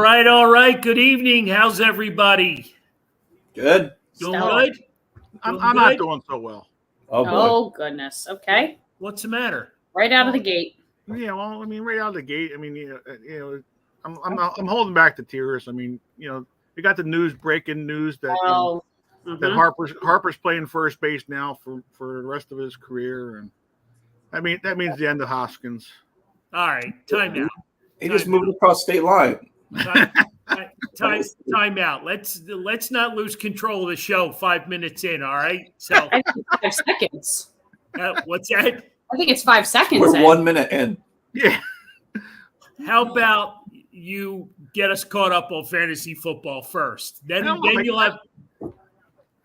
right, all right. Good evening. How's everybody? Good. Doing Stellar. good? I'm not doing so well. Oh boy. Oh, goodness. Okay. What's the matter? Right out of the gate. Yeah, well, I mean, right out of the gate. I mean, I'm holding back the tears. I mean, we got the breaking news that Oh, that Harper's playing first base now for the rest of his career, and that means the end of Hoskins. All right, time out. He just moved across state line. Time out. Let's not lose control of the show 5 minutes in. All right. So I think 5 seconds. what's that? I think it's 5 seconds. We're in. 1 minute in. Yeah. How about you get us caught up on fantasy football first? Then you'll have. I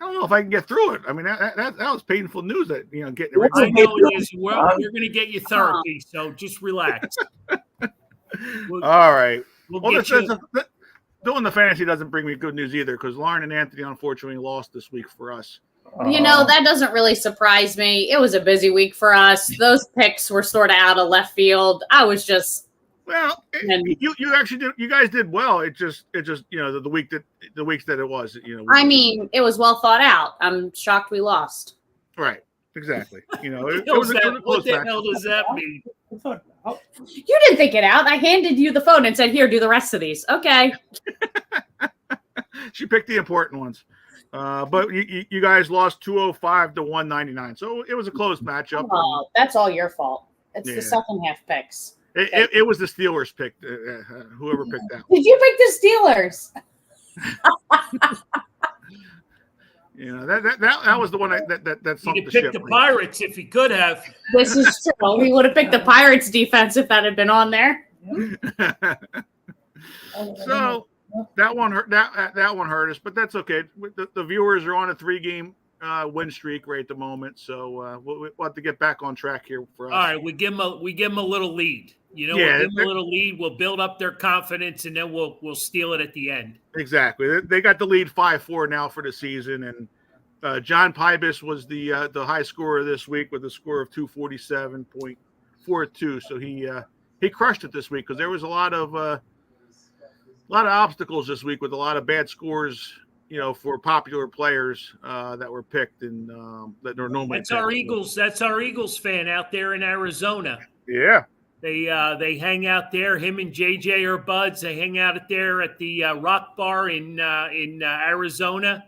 don't know if I can get through it. I mean, that was painful news that getting. I know it is. We're going to get you therapy, so just relax. All right. We'll doing the fantasy doesn't bring me good news either because Lauren and Anthony unfortunately lost this week for us. That doesn't really surprise me. It was a busy week for us. Those picks were sort of out of left field. I was just. Well, you actually did. You guys did well. It just the weeks that it was. I mean, it was well thought out. I'm shocked we lost. Right. Exactly. what the hell does that mean? You didn't think it out. I handed you the phone and said, "Here, do the rest of these." Okay. She picked the important ones. But you guys lost 205 to 199. So it was a close matchup. Oh, that's all your fault. It's the second half picks. It was the Steelers picked. Whoever picked that. Did you pick the Steelers? That was the one that sunk He the could ship. pick the Pirates if he could have. This is true. We would have picked the Pirates defense if that had been on there. So that one hurt. That one hurt us, but that's okay. The viewers are on a 3-game win streak right at the moment, so we'll have to get back on track here for us. All right, we give them a little lead. We'll give them a little lead. We'll build up their confidence, and then we'll steal it at the end. Exactly. They got the lead 5-4 now for the season, and John Pybus was the high scorer this week with a score of 247.42. So he crushed it this week because there was a lot of obstacles this week with a lot of bad scores. For popular players that were picked and that are normally. That's our Eagles. That's our Eagles fan out there in Arizona. Yeah. They hang out there. Him and JJ are buds. They hang out there at the Rock Bar in Arizona.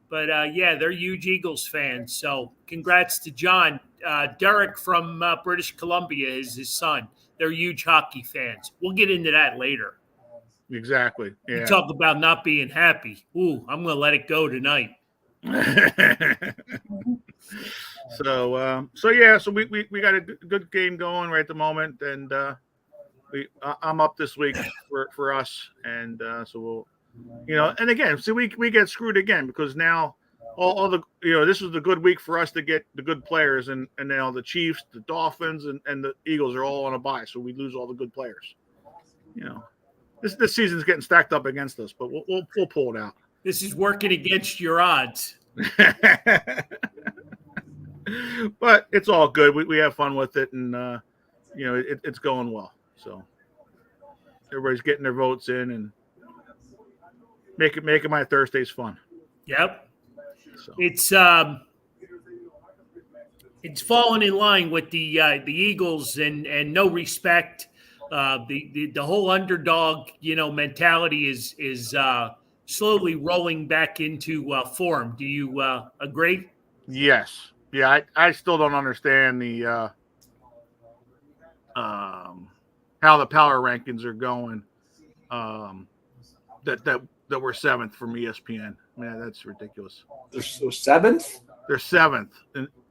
But they're huge Eagles fans. So congrats to John. Derek from British Columbia is his son. They're huge hockey fans. We'll get into that later. Exactly. Yeah. You talk about not being happy. Ooh, I'm going to let it go tonight. So we got a good game going right at the moment, and I'm up this week for us, and so we'll, and again, see we get screwed again because now all the this was the good week for us to get the good players, and now the Chiefs, the Dolphins, and the Eagles are all on a bye, so we lose all the good players. This season's getting stacked up against us, but we'll pull it out. This is working against your odds. But it's all good. We have fun with it, and it's going well. So everybody's getting their votes in and making my Thursdays fun. Yep. So. It's fallen in line with the Eagles and no respect. The whole underdog mentality is slowly rolling back into form. Do you agree? Yes. Yeah, I still don't understand the how the power rankings are going. That we're 7th from ESPN. Man, that's ridiculous. They're 7th. They're 7th.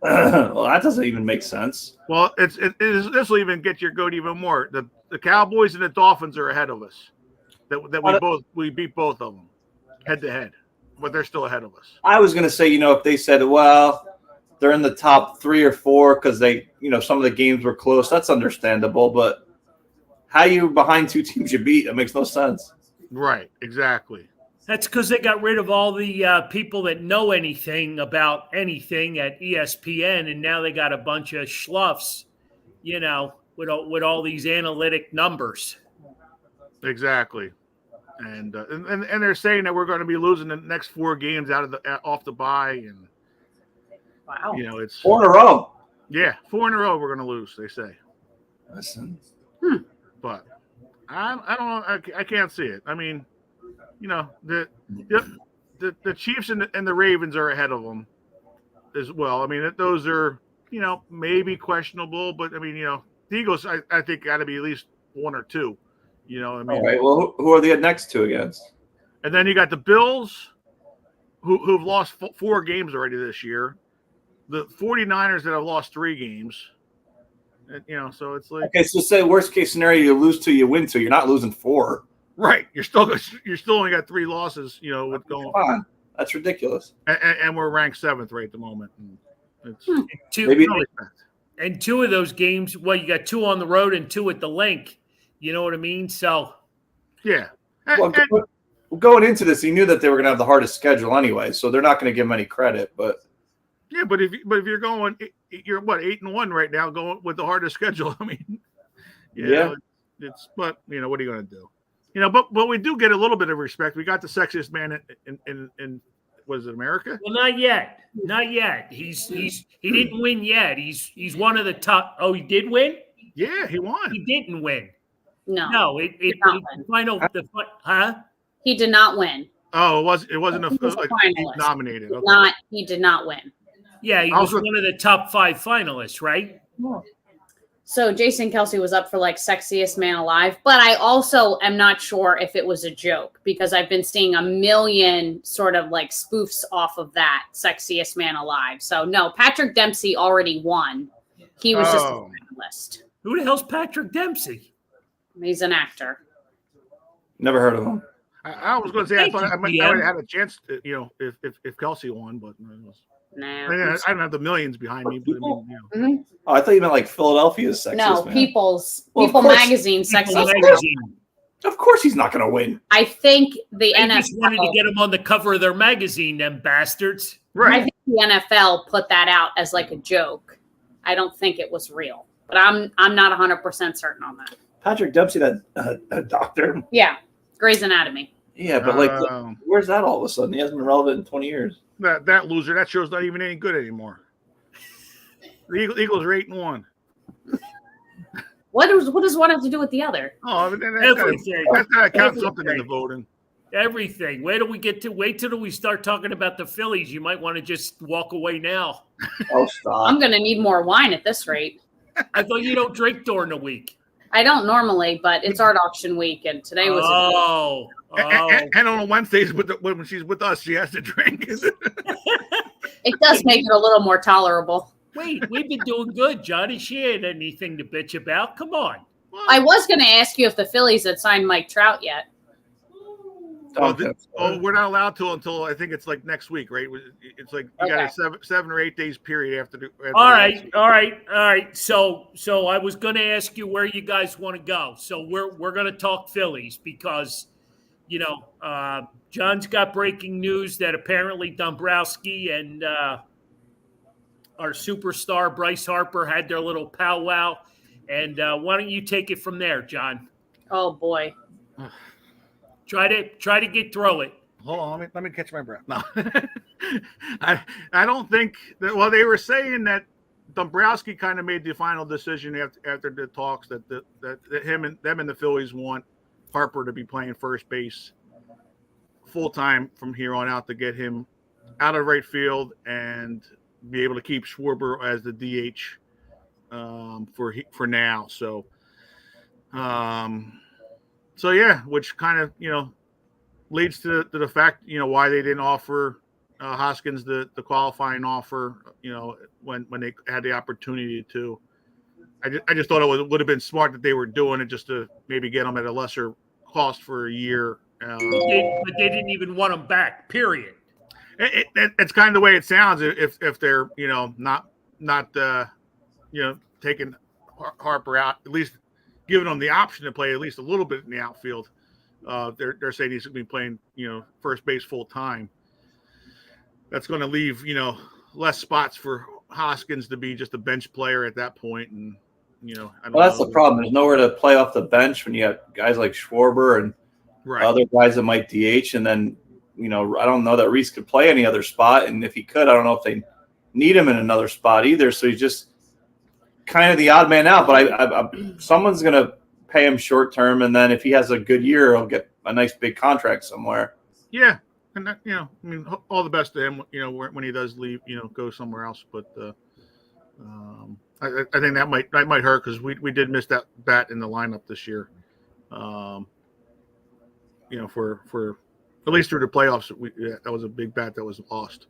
Well, that doesn't even make sense. Well, this will even get your goat even more. The Cowboys and the Dolphins are ahead of us. We beat both of them head to head, but they're still ahead of us. I was going to say, if they said, well, they're in the top 3 or 4 because they, some of the games were close, that's understandable. But how you behind 2 teams you beat? That makes no sense. Right. Exactly. That's because they got rid of all the people that know anything about anything at ESPN, and now they got a bunch of schluffs, with all these analytic numbers. Exactly. and they're saying that we're going to be losing the next 4 games off the bye, and Wow. it's 4 in a row. Yeah, 4 in a row we're going to lose. They say. Listen, but I don't know. I can't see it. I mean, the Chiefs and the Ravens are ahead of them as well. I mean, those are maybe questionable, but I mean, the Eagles I think got to be at least 1 or 2. I mean, all right. Well, who are the next 2 against? And then you got the Bills, who've lost 4 games already this year. The 49ers that have lost 3 games. And, so it's like, okay. So say worst case scenario, you lose 2, you win 2. You're not losing 4. Right. You're still only got 3 losses. With going. Come on, that's ridiculous. And we're ranked 7th right at the moment. And it's Maybe. And 2 of those games, well, you got 2 on the road and 2 at the link. You know what I mean? So, yeah. Well, going into this, he knew that they were going to have the hardest schedule anyway, so they're not going to give him any credit. But yeah, but if you're going, you're 8-1 right now, going with the hardest schedule. I mean, it's what are you going to do? But we do get a little bit of respect. We got the sexiest man in was it America? Well, not yet. Not yet. He didn't win yet. He's one of the top. Oh, he did win? Yeah, he won. He didn't win. No. He did not win. Oh, it wasn't nominated. Okay. He did not win. Yeah, he was one of the top 5 finalists, right? So Jason Kelsey was up for sexiest man alive, but I also am not sure if it was a joke because I've been seeing a million sort of spoofs off of that sexiest man alive. So no, Patrick Dempsey already won. He was just a finalist. Who the hell's Patrick Dempsey? He's an actor. Never heard of him. I was going to say I thought I might have had a chance to, if Kelsey won, but I don't have the millions behind me. But Mm-hmm. Oh, I thought you meant Philadelphia's sexiest man. No, People Magazine sexiest Magazine. Of course he's not going to win. I think the NFL NFL just wanted to get him on the cover of their magazine, them bastards. Right. I think the NFL put that out as a joke. I don't think it was real, but I'm not 100% certain on that. Patrick Dempsey, that a doctor. Yeah, Grey's Anatomy. Yeah, but where's that all of a sudden? He hasn't been relevant in 20 years. That loser, that show's not even any good anymore. The Eagles are 8-1. What does one have to do with the other? Oh, everything. That's got to count something in the voting. Everything. Wait till we start talking about the Phillies. You might want to just walk away now. Oh, stop. I'm going to need more wine at this rate. I thought you don't drink during the week. I don't normally, but it's art auction week, and today was. And on Wednesdays, when she's with us, she has to drink. It does make it a little more tolerable. Wait, we've been doing good, Johnny. She ain't anything to bitch about. Come on. I was going to ask you if the Phillies had signed Mike Trout yet. We're not allowed to until I think it's next week, right? It's you got a 7 or 8 days period after all right. So I was going to ask you where you guys want to go. So we're going to talk Phillies because, John's got breaking news that apparently Dombrowski and our superstar Bryce Harper had their little powwow. And why don't you take it from there, John? Oh boy. Try to get through it. Hold on, let me catch my breath. No, I don't think that. Well, they were saying that Dombrowski kind of made the final decision after the talks that them and the Phillies want Harper to be playing first base full time from here on out to get him out of right field and be able to keep Schwarber as the DH for now. So. So yeah, which kind of leads to the fact why they didn't offer Hoskins the qualifying offer when they had the opportunity to. I just thought it would have been smart that they were doing it just to maybe get him at a lesser cost for a year. But they didn't even want him back. Period. It's kind of the way it sounds. If they're not taking Harper out, at least giving him the option to play at least a little bit in the outfield. They're saying he's going to be playing, first base full time. That's going to leave, less spots for Hoskins to be just a bench player at that point. And, I don't know. That's the problem. There's nowhere to play off the bench when you have guys like Schwarber and Right. other guys that might DH, and then I don't know that Reese could play any other spot, and if he could, I don't know if they need him in another spot either. So he's just kind of the odd man out. But someone's going to pay him short term, and then if he has a good year, he'll get a nice big contract somewhere. Yeah, and that, I mean, all the best to him. When he does leave, go somewhere else. But I think that might hurt because we did miss that bat in the lineup this year. For at least through the playoffs, that was a big bat that was lost.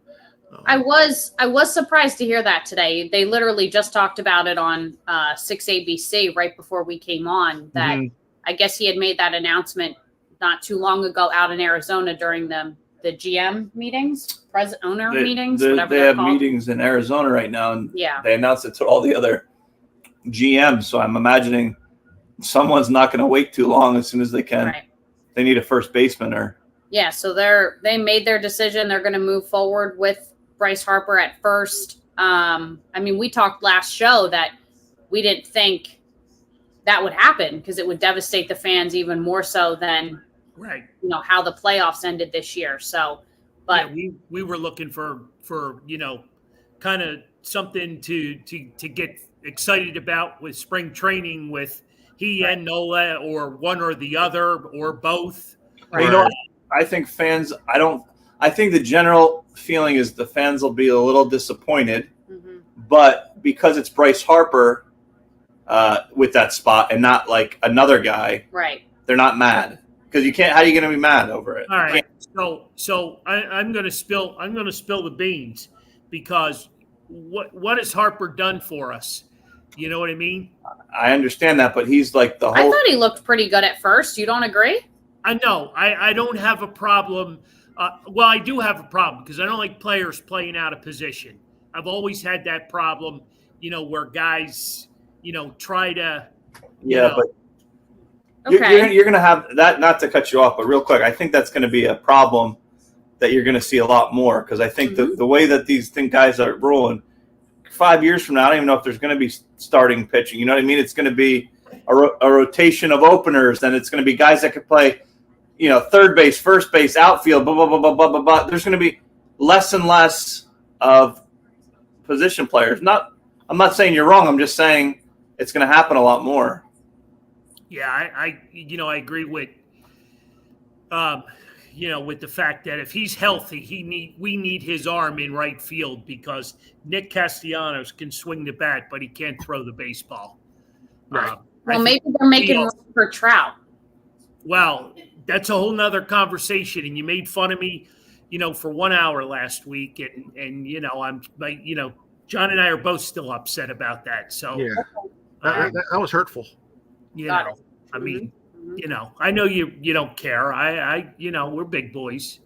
I was surprised to hear that today. They literally just talked about it on 6 ABC right before we came on. That I guess he had made that announcement not too long ago out in Arizona during the GM meetings, owner meetings, whatever they they're have called. meetings in Arizona right now, and yeah, they announced it to all the other GMs. So I'm imagining someone's not going to wait too long. As soon as they can, right. They need a first baseman or. Yeah, so they made their decision. They're going to move forward with Bryce Harper at first. I mean, we talked last show that we didn't think that would happen because it would devastate the fans even more so than how the playoffs ended this year. So, but we were looking for kind of something to get excited about with spring training with he and Nola or one or the other or both. Right. I think fans. I think the general feeling is the fans will be a little disappointed, but because it's Bryce Harper with that spot and not like another guy, right? They're not mad because you can't. How are you going to be mad over it? All right. So I'm going to spill the beans because what has Harper done for us? You know what I mean? I understand that, but he's like the whole. I thought he looked pretty good at first. You don't agree? I know. I don't have a problem. Well, I do have a problem because I don't like players playing out of position. I've always had that problem, where guys, try to. But okay. you're going to have that. Not to cut you off, but real quick, I think that's going to be a problem that you're going to see a lot more because I think the way that these guys are rolling, 5 years from now, I don't even know if there's going to be starting pitching. You know what I mean? It's going to be a rotation of openers, and it's going to be guys that could play. Third base, first base, outfield, blah, blah, blah, blah, blah, blah, blah. There's going to be less and less of position players. I'm not saying you're wrong. I'm just saying it's going to happen a lot more. Yeah, I agree with, with the fact that if he's healthy, we need his arm in right field because Nick Castellanos can swing the bat, but he can't throw the baseball. Right. Well, maybe they're making room for Trout. Well, that's a whole nother conversation. And you made fun of me, for 1 hour last week. And I'm like, John and I are both still upset about that. So yeah, that was hurtful. I mean, I know you don't care. We're big boys,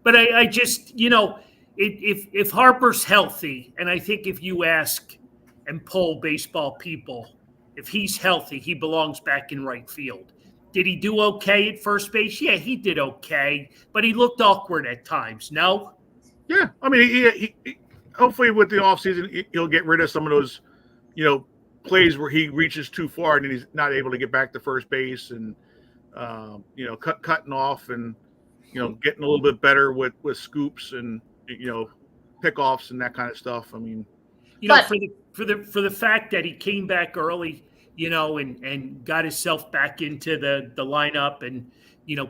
but I just, if Harper's healthy, and I think if you ask and poll baseball people, if he's healthy, he belongs back in right field. Did he do okay at first base? Yeah, he did okay, but he looked awkward at times. No? Yeah, I mean, he hopefully with the offseason, he'll get rid of some of those, plays where he reaches too far and he's not able to get back to first base and, cutting off and, getting a little bit better with scoops and, pickoffs and that kind of stuff. I mean, for the fact that he came back early, and got himself back into the lineup and,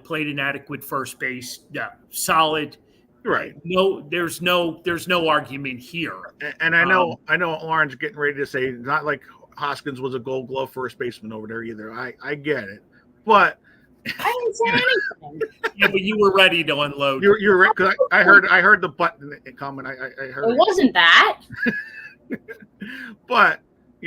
played an adequate first base. Yeah, solid. Right. No, there's no argument here. And I know Orange getting ready to say not like Hoskins was a Gold Glove first baseman over there either. I get it, but I didn't say anything. Yeah, but you were ready to unload. You're right because I heard the button comment. I heard it wasn't that. But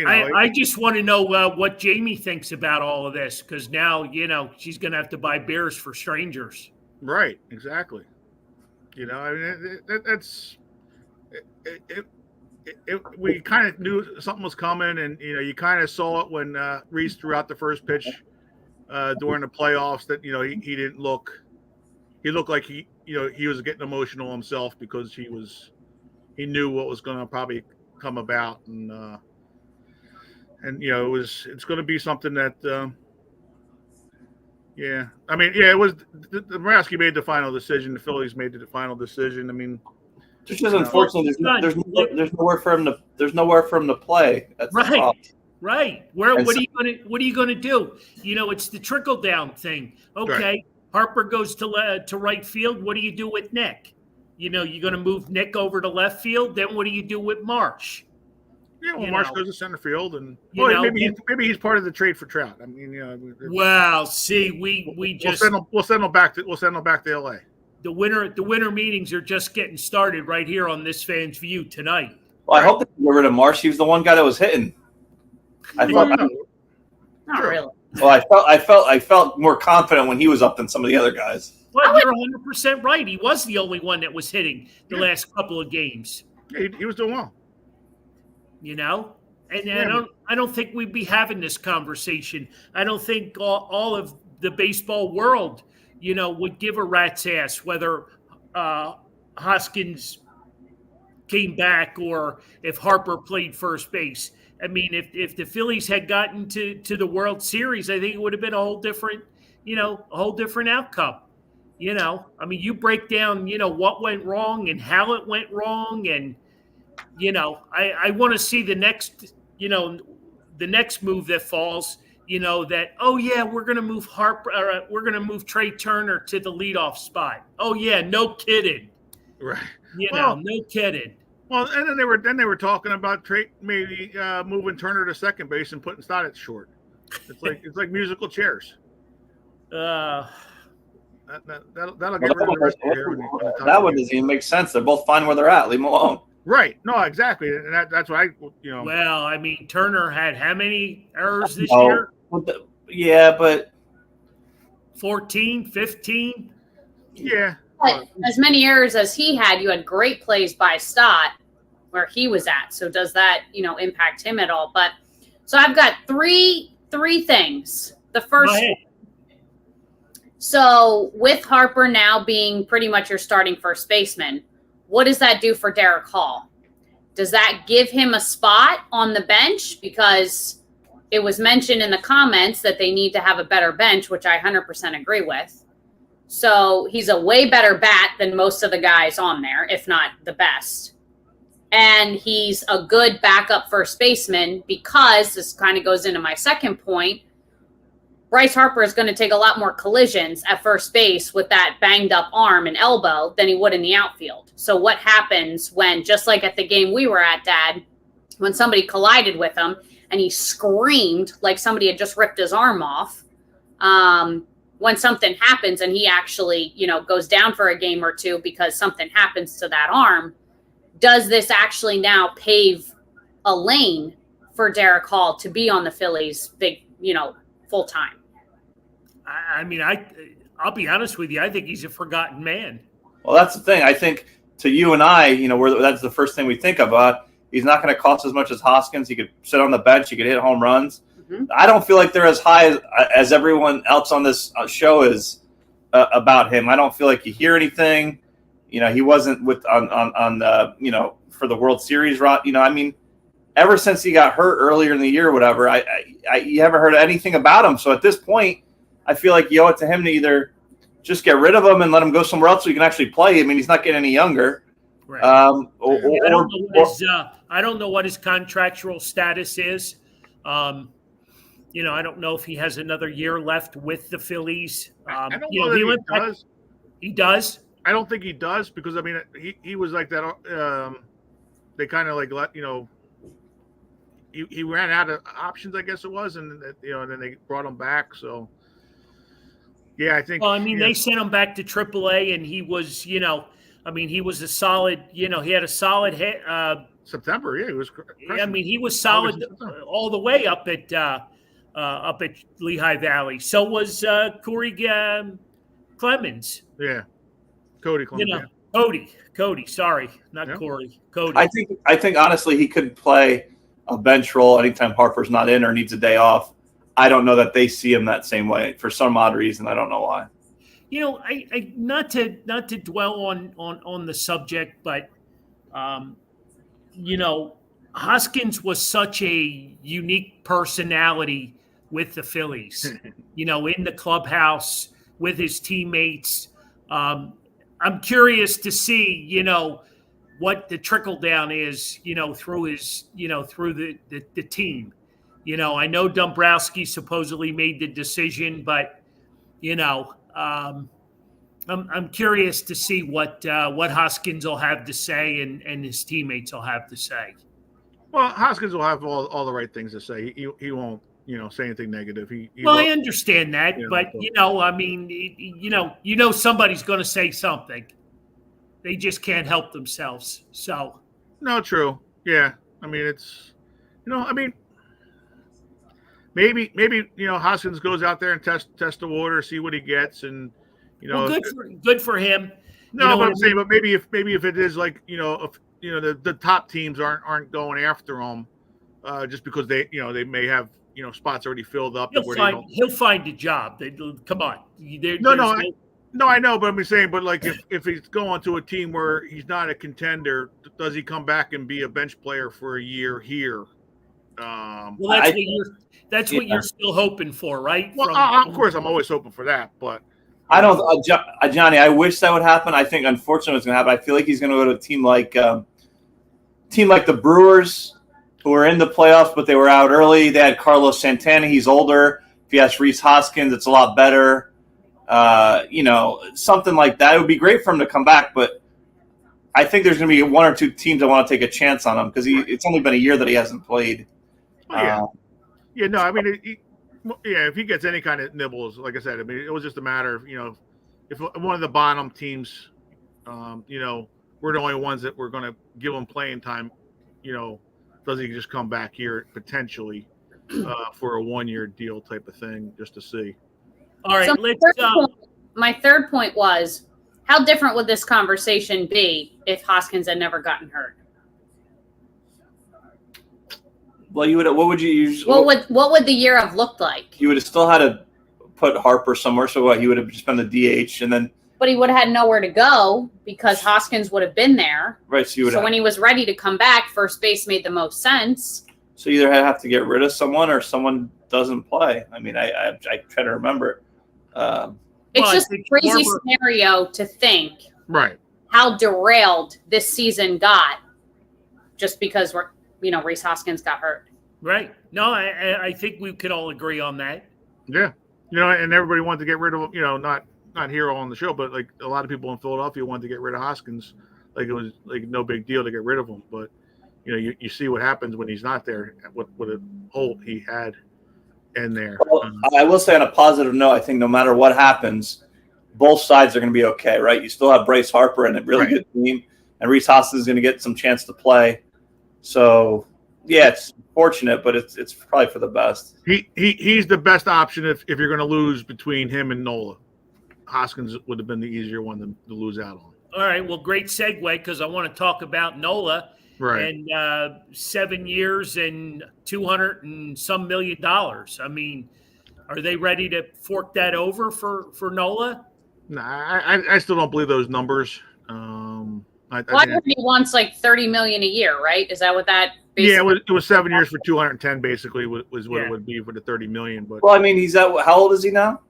I just want to know what Jamie thinks about all of this because now she's going to have to buy beers for strangers. Right. Exactly. I mean that's we kind of knew something was coming, and you kind of saw it when Reese threw out the first pitch during the playoffs. That he didn't look. He looked like he was getting emotional himself because he knew what was going to probably come about, and it's going to be something that Yeah, I mean, yeah, it was the Dombrowski made the final decision. The Phillies made the final decision. I mean, just as unfortunately, there's nowhere for him to play. That's the right, problem. right. What are you gonna do? It's the trickle down thing. Okay, Right. Harper goes to right field. What do you do with Nick? You're gonna move Nick over to left field. Then what do you do with Marsh? Yeah, well, Marsh goes to center field, and maybe he's part of the trade for Trout. I mean, well, see, we just we'll send him back to LA. The winter meetings are just getting started right here on this Fan's View tonight. Well, I hope they get rid of Marsh. He was the one guy that was hitting. I thought. Not really. Well, I felt more confident when he was up than some of the other guys. Well, you're 100% right. He was the only one that was hitting the last couple of games. Yeah, he was doing well. And I don't think we'd be having this conversation. I don't think all of the baseball world, would give a rat's ass whether Hoskins came back or if Harper played first base. I mean, if the Phillies had gotten to the World Series, I think it would have been a whole different outcome. I mean, you break down, what went wrong and how it went wrong. And, I want to see the next move that falls, that, oh yeah, we're going to move Harper, we're going to move Trey Turner to the leadoff spot. Oh yeah. No kidding. Right. No kidding. Well, and then they were talking about maybe moving Turner to second base and putting Stott at short. It's like musical chairs. That'll That'll get rid of the rest of the that one doesn't even make sense. They're both fine where they're at. Leave them alone. Right. No, exactly. And that's why Well, I mean, Turner had how many errors this year? Yeah, but 14, 15. Yeah. But as many errors as he had, you had great plays by Stott where he was at. So does that, impact him at all? But so I've got three things. The first, so with Harper now being pretty much your starting first baseman, what does that do for Derek Hall? Does that give him a spot on the bench? Because it was mentioned in the comments that they need to have a better bench, which I 100% agree with. So he's a way better bat than most of the guys on there, if not the best. And he's a good backup first baseman because this kind of goes into my second point. Bryce Harper is going to take a lot more collisions at first base with that banged up arm and elbow than he would in the outfield. So what happens when, just like at the game we were at, Dad, when somebody collided with him and he screamed like somebody had just ripped his arm off, when something happens and he actually, goes down for a game or two because something happens to that arm, does this actually now pave a lane for Derek Hall to be on the Phillies big, full time? I mean, I'll be honest with you. I think he's a forgotten man. Well, that's the thing. I think to you and I, that's the first thing we think about. He's not going to cost as much as Hoskins. He could sit on the bench. He could hit home runs. Mm-hmm. I don't feel like they're as high as everyone else on this show is about him. I don't feel like you hear anything. He wasn't on for the World Series. I mean, ever since he got hurt earlier in the year or whatever, you haven't heard anything about him. So at this point, I feel like you owe it to him to either just get rid of him and let him go somewhere else so he can actually play. I mean, he's not getting any younger. Right. I don't know what his contractual status is. I don't know if he has another year left with the Phillies. I don't know that he does. He does? I don't think he does because, I mean, he was like that. They kind of let, he ran out of options, I guess it was. And, and then they brought him back. So, yeah, I think. Well, I mean, they sent him back to AAA and he was, he was a solid, he had a solid hit. September, yeah, he was. I mean, he was solid all the way up at Lehigh Valley. So was Corey Clemens. Yeah, Cody Clemens. Cody. Sorry, not Corey. Cody. I think honestly he could play a bench role anytime Harper's not in or needs a day off. I don't know that they see him that same way for some odd reason. I don't know why. I not to dwell on the subject, but Hoskins was such a unique personality with the Phillies, in the clubhouse with his teammates. I'm curious to see, what the trickle down is, through his, through the team. I know Dombrowski supposedly made the decision, but, I'm curious to see what Hoskins will have to say and his teammates will have to say. Well, Hoskins will have all the right things to say. He won't, say anything negative. I understand that, but I mean, somebody's going to say something. They just can't help themselves. So. No, true. Yeah. I mean, it's, I mean, maybe Hoskins goes out there and test the water, see what he gets, and well, good for him. No, but I'm saying, but maybe if it is like if the top teams aren't going after him, just because they may have spots already filled up. He'll find a job. Come on. No, I know, but I'm saying, but like if he's going to a team where he's not a contender, does he come back and be a bench player for a year here? Well, that's what you're still hoping for, right? Well, of course, I'm always hoping for that, but I don't, Johnny. I wish that would happen. I think, unfortunately, it's going to happen. I feel like he's going to go to a team like the Brewers, who were in the playoffs, but they were out early. They had Carlos Santana. He's older. If you ask Rhys Hoskins, it's a lot better. Something like that. It would be great for him to come back, but I think there's going to be one or two teams that want to take a chance on him because it's only been a year that he hasn't played. I mean, if he gets any kind of nibbles, like I said, I mean, it was just a matter of, if one of the bottom teams, we're the only ones that we're going to give him playing time, does he just come back here potentially for a 1-year deal type of thing just to see? All right, my third point was, how different would this conversation be if Hoskins had never gotten hurt? Well, what would you use? What would the year have looked like? You would have still had to put Harper somewhere. So what? He would have just been the DH, and then. But he would have had nowhere to go because Hoskins would have been there. Right. So when he was ready to come back, first base made the most sense. So you either have to get rid of someone or someone doesn't play. I mean, I try to remember. It's just a crazy scenario to think. Right. How derailed this season got just because Rhys Hoskins got hurt. Right. No, I think we could all agree on that. Yeah. And everybody wanted to get rid of, not here on the show, but like a lot of people in Philadelphia wanted to get rid of Hoskins. Like it was like no big deal to get rid of him. But, you see what happens when he's not there, what a hole he had in there. Well, I will say on a positive note, I think no matter what happens, both sides are going to be okay, right? You still have Bryce Harper and a really good team, and Rhys Hoskins is going to get some chance to play. So, yeah, it's fortunate, but it's probably for the best. He's the best option if you're going to lose between him and Nola. Hoskins would have been the easier one to lose out on. All right, well, great segue because I want to talk about Nola. Right. And 7 years and $200 and some million. I mean, are they ready to fork that over for Nola? No, I still don't believe those numbers. He wants like $30 million a year, right? Is that what that? Yeah, it was 7 years for 210. Basically, was what it would be for the $30 million. But well, I mean, how old is he now?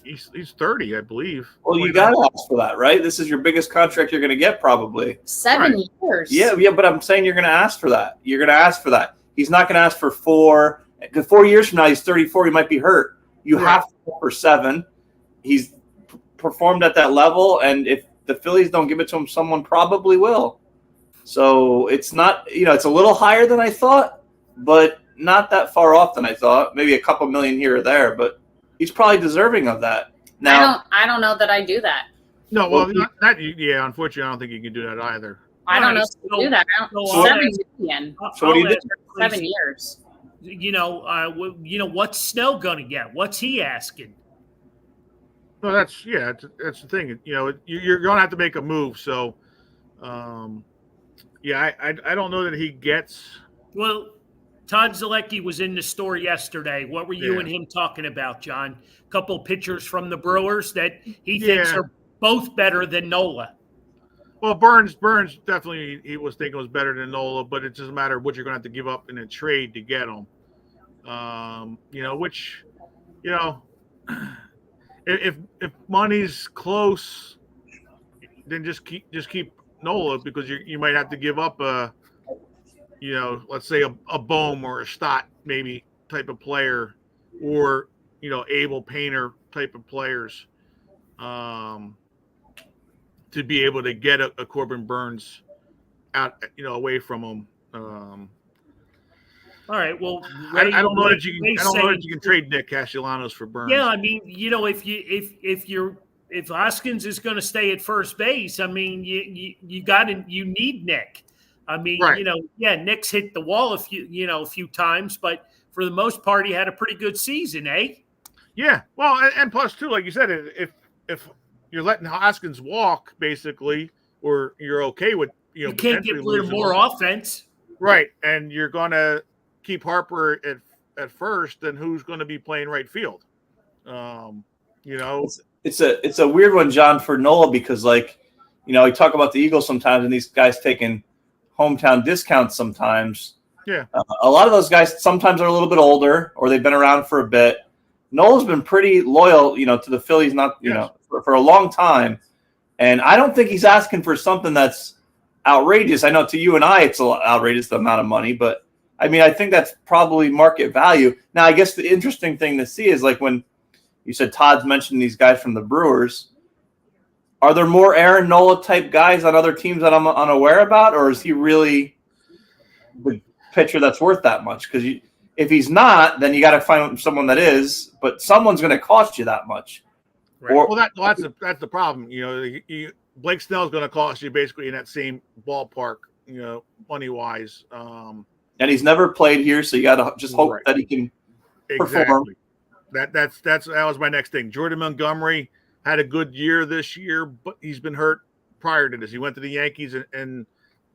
He's 30, I believe. Well, you got to ask for that, right? This is your biggest contract you're going to get, probably. 7 years. Yeah, but I'm saying you're going to ask for that. You're going to ask for that. He's not going to ask for 4. Because 4 years from now, he's 34. He might be hurt. You have to go for 7. He's performed at that level, and if the Phillies don't give it to him, someone probably will. So it's not, it's a little higher than I thought, but not that far off than I thought. Maybe a couple million here or there, but he's probably deserving of that. Now, I don't know that I do that. No, well, unfortunately, I don't think you can do that either. I don't know if you can do that. 7 million. So what do you do? 7 years. What's Snell going to get? What's he asking? Well, that's the thing. You're going to have to make a move. So, I don't know that he gets. Well, Todd Zalecki was in the store yesterday. What were you and him talking about, John? A couple pictures from the Brewers that he thinks are both better than Nola. Well, Burns definitely he was thinking was better than Nola, but it's just a matter of what you're going to have to give up in a trade to get him. Which, if money's close, then just keep Nola, because you might have to give up let's say a Bohm or a Stott maybe type of player, or Abel Painter type of players, to be able to get a Corbin Burns out, away from him. All right. Well, I don't know that you can. I don't know saying- that you can trade Nick Castellanos for Burns. Yeah, I mean, if Hoskins is going to stay at first base, I mean, you need Nick. I mean, Right. Nick's hit the wall a few times, but for the most part, he had a pretty good season, eh? Yeah. Well, and plus too, like you said, if you're letting Hoskins walk, basically, or you're okay with You can't get rid of more offense, right? And you're going to keep Harper at first, then who's going to be playing right field? It's a weird one, John, for Nola, because we talk about the Eagles sometimes, and these guys taking hometown discounts sometimes. Yeah. A lot of those guys sometimes are a little bit older, or they've been around for a bit. Nola's been pretty loyal, to the Phillies, for a long time. And I don't think he's asking for something that's outrageous. I know to you and I, it's outrageous, the amount of money, but I mean, I think that's probably market value. Now, I guess the interesting thing to see is when you said Todd's mentioned these guys from the Brewers. Are there more Aaron Nola type guys on other teams that I'm unaware about, or is he really the pitcher that's worth that much? Because if he's not, then you got to find someone that is. But someone's going to cost you that much. Right. That's the problem. Blake Snell's going to cost you basically in that same ballpark, money wise. And he's never played here, so you got to just hope that he can perform. That was my next thing. Jordan Montgomery had a good year this year, but he's been hurt prior to this. He went to the Yankees and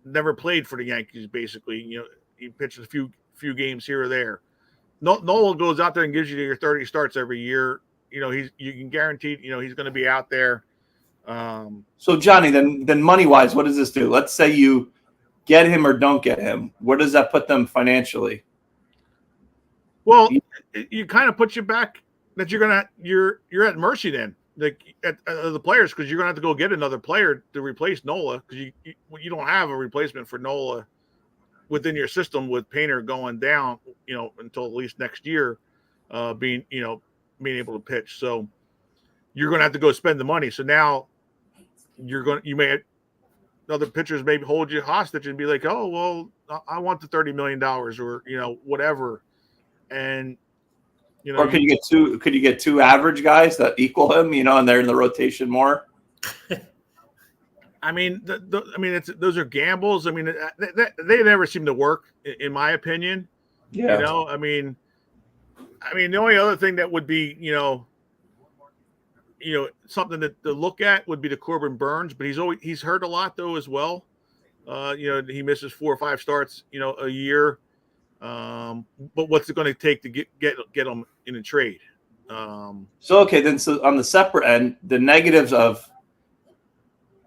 never played for the Yankees. Basically, he pitched a few games here or there. Nola goes out there and gives you your 30 starts every year. You can guarantee he's going to be out there. So Johnny, then money wise, what does this do? Let's say you get him or don't get him. Where does that put them financially? Well, you kind of puts you back that you're at mercy then, at the players, because you're gonna have to go get another player to replace Nola, because you don't have a replacement for Nola within your system, with Painter going down, until at least next year, being able to pitch. So you're gonna have to go spend the money. So now other pitchers maybe hold you hostage and be like, oh, well, I want the $30 million or, whatever. And, or could you get two average guys that equal him, and they're in the rotation more? I mean, those are gambles. I mean, they never seem to work, in my opinion. Yeah. I mean, the only other thing that would be, something to look at would be the Corbin Burns, but he's hurt a lot though as well. He misses 4 or 5 starts, a year. But what's it going to take to get him in a trade? So on the separate end, the negatives of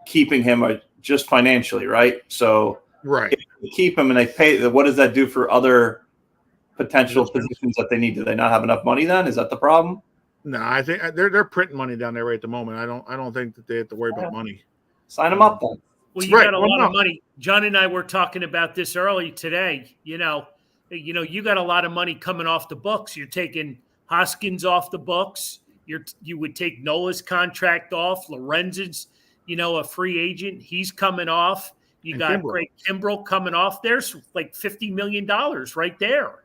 keeping him are just financially, right? So right, if you keep him and they pay, what does that do for other potential positions that they need? Do they not have enough money then? Is that the problem? No, I think they're printing money down there right at the moment. I don't think that they have to worry about money. Sign them up then. Well, you got a lot of money. John and I were talking about this early today. You got a lot of money coming off the books. You're taking Hoskins off the books. You would take Nola's contract off. Lorenzen's, a free agent. He's coming off. You got Craig Kimbrell coming off. There's like $50 million right there.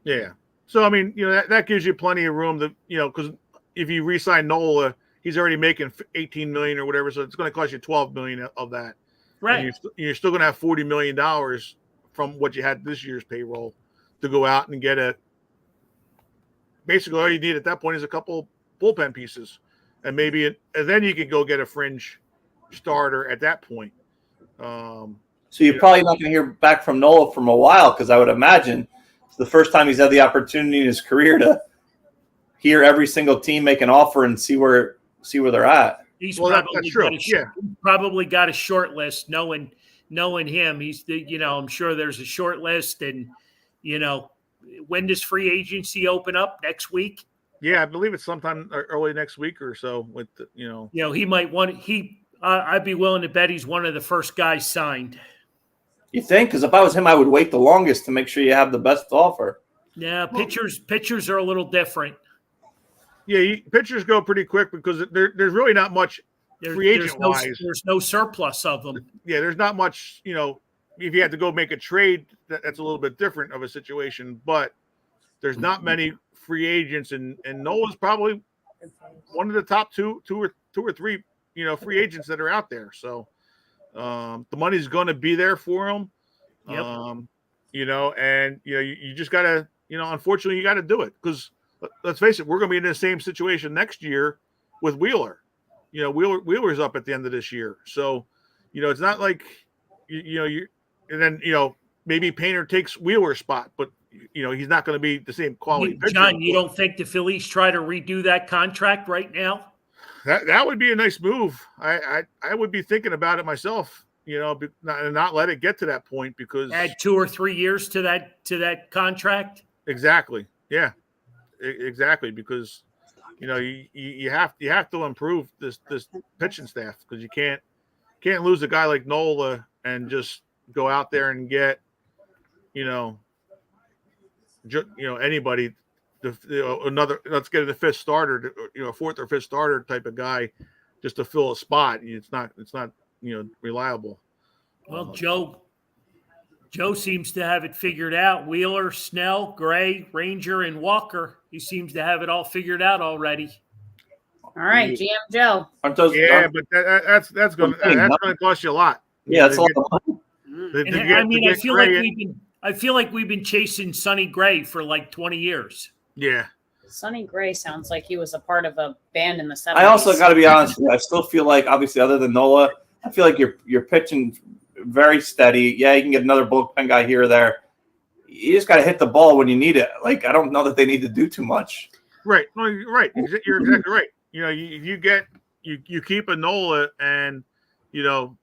Yeah. So, I mean, that gives you plenty of room to, because if you re-sign Nola, he's already making $18 million or whatever. So it's going to cost you $12 million of that. Right. And you're still going to have $40 million from what you had this year's payroll to go out and get basically all you need at that point is a couple bullpen pieces, and then you can go get a fringe starter at that point. So you're probably not going to hear back from Nola from a while, because I would imagine it's the first time he's had the opportunity in his career to hear every single team make an offer and see where they're at. He's probably got a short list. Knowing him, I'm sure there's a short list, and when does free agency open up? Next week? Yeah, I believe it's sometime early next week or so. With he might want I'd be willing to bet he's one of the first guys signed. You think? Because if I was him, I would wait the longest to make sure you have the best offer. Yeah, pitchers are a little different. Yeah, pitchers go pretty quick because there's really not much free agent wise. There's no surplus of them. Yeah, there's not much. If you had to go make a trade, that's a little bit different of a situation. But there's not many free agents, and Nola's probably one of the top two or three free agents that are out there. So the money's going to be there for him. Yep. You just gotta unfortunately you got to do it because let's face it, we're going to be in the same situation next year with Wheeler. Wheeler's up at the end of this year, so it's not like you and then maybe Painter takes Wheeler's spot, but he's not going to be the same quality pitcher. John, you don't think the Phillies try to redo that contract right now? That would be a nice move. I would be thinking about it myself. Not let it get to that point because add 2 or 3 years to that contract. Exactly. Yeah. Exactly, because you have to improve this pitching staff because you can't lose a guy like Nola and just go out there and get anybody another, let's get a fifth starter, fourth or fifth starter type of guy just to fill a spot. It's not reliable. Well, Joe seems to have it figured out. Wheeler, Snell, Gray, Ranger, and Walker. He seems to have it all figured out already. All right, GM Joe. But that's going to cost you a lot. Yeah, that's a lot of money. I feel like we've been chasing Sonny Gray for like 20 years. Yeah. Sonny Gray sounds like he was a part of a band in the 70s. I also got to be honest with you. I still feel like, obviously, other than Nola, I feel like you're pitching very steady. Yeah, you can get another bullpen guy here or there. You just got to hit the ball when you need it. Like, I don't know that they need to do too much. Right. No, you're right. You're exactly right. You keep a Nola and, you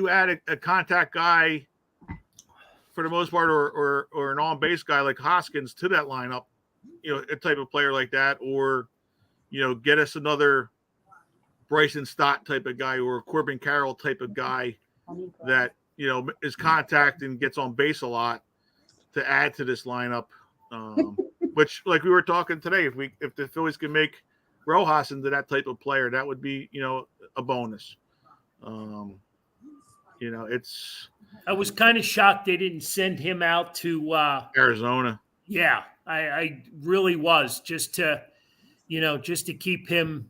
add a contact guy for the most part or an on-base guy like Hoskins to that lineup, a type of player like that, or, get us another Bryson Stott type of guy or Corbin Carroll type of guy that, is contact and gets on base a lot to add to this lineup. Which, like we were talking today, if the Phillies can make Rojas into that type of player, that would be, a bonus. I was kind of shocked they didn't send him out to Arizona. Yeah, I really was just to keep him,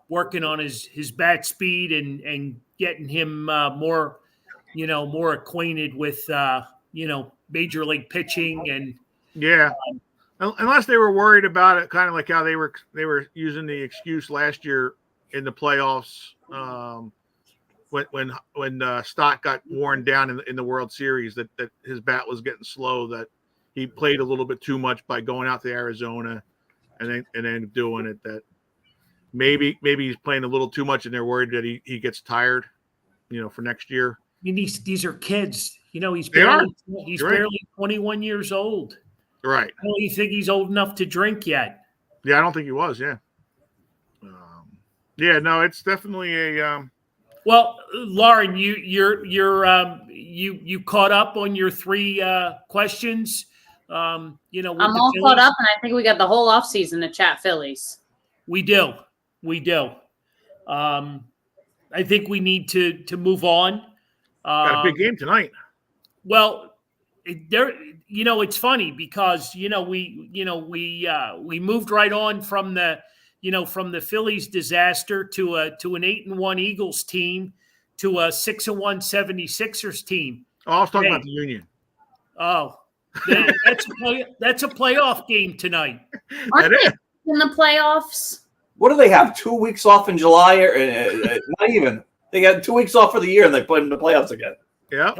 working on his bat speed and getting him more acquainted with, major league pitching and unless they were worried about it, kind of like how they were using the excuse last year in the playoffs when Stott got worn down in the World Series that his bat was getting slow, that he played a little bit too much by going out to Arizona and then doing it, that maybe he's playing a little too much and they're worried that he gets tired, for next year. I mean, these are kids. He's barely 21 years old. Right. I don't even think he's old enough to drink yet. Yeah, I don't think he was. Yeah. No, it's definitely a. Well, Lauren, you caught up on your 3 questions. I'm all caught up, and I think we got the whole offseason to chat Phillies. We do. I think we need to move on. Got a big game tonight. Well, it's funny because we moved right on from the Phillies disaster to an 8-1 Eagles team to a 6-1 76ers team. Oh, I was talking about the Union. Oh, that's a playoff game tonight. Aren't they in the playoffs? What do they have? 2 weeks off in July, or not even? They got 2 weeks off for the year, and they play in the playoffs again. Yeah.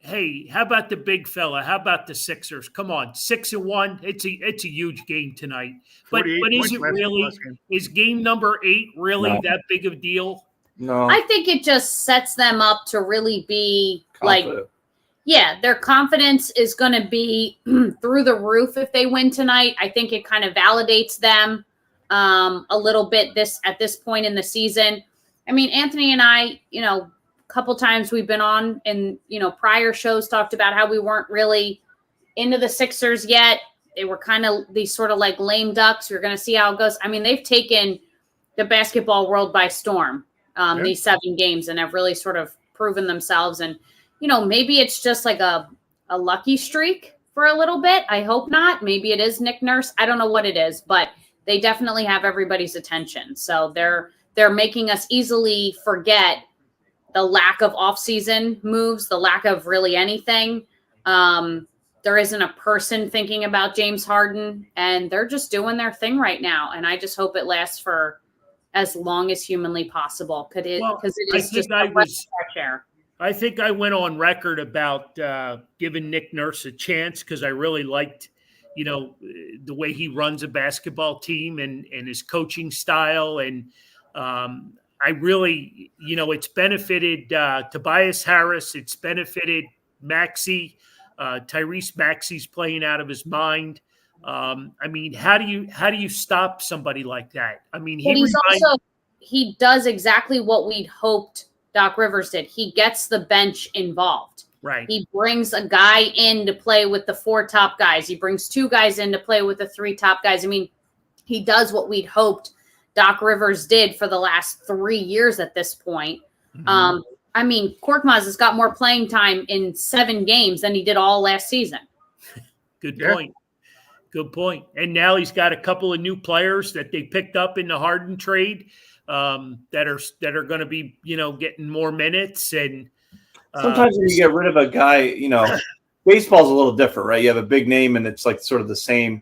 Hey, how about the big fella? How about the Sixers? Come on, 6-1. It's a huge game tonight. But is it really? Is game number 8 really that big of a deal? No. I think it just sets them up to really be confident. Yeah, their confidence is going to be through the roof if they win tonight. I think it kind of validates them a little bit at this point in the season. I mean, Anthony and I, a couple times we've been on and, prior shows talked about how we weren't really into the Sixers yet. They were kind of these sort of like lame ducks. We're going to see how it goes. I mean, they've taken the basketball world by storm these 7 games and have really sort of proven themselves. And, maybe it's just like a lucky streak for a little bit. I hope not. Maybe it is Nick Nurse. I don't know what it is, but they definitely have everybody's attention. So they're making us easily forget the lack of offseason moves, the lack of really anything. There isn't a person thinking about James Harden, and they're just doing their thing right now. And I just hope it lasts for as long as humanly possible. Because it is just a fresh air. I think I went on record about giving Nick Nurse a chance because I really liked, the way he runs a basketball team and his coaching style. And I really, it's benefited Tobias Harris. It's benefited Maxey. Tyrese Maxey's playing out of his mind. I mean, how do you stop somebody like that? I mean, he does exactly what we'd hoped Doc Rivers did. He gets the bench involved. Right. He brings a guy in to play with the 4 top guys. He brings 2 guys in to play with the 3 top guys. I mean, he does what we'd hoped Doc Rivers did for the last 3 years at this point. Mm-hmm. I mean, Korkmaz has got more playing time in 7 games than he did all last season. Good point. Good point. And now he's got a couple of new players that they picked up in the Harden trade that are going to be, getting more minutes. And sometimes when you get rid of a guy, baseball's a little different, right? You have a big name and it's like sort of the same.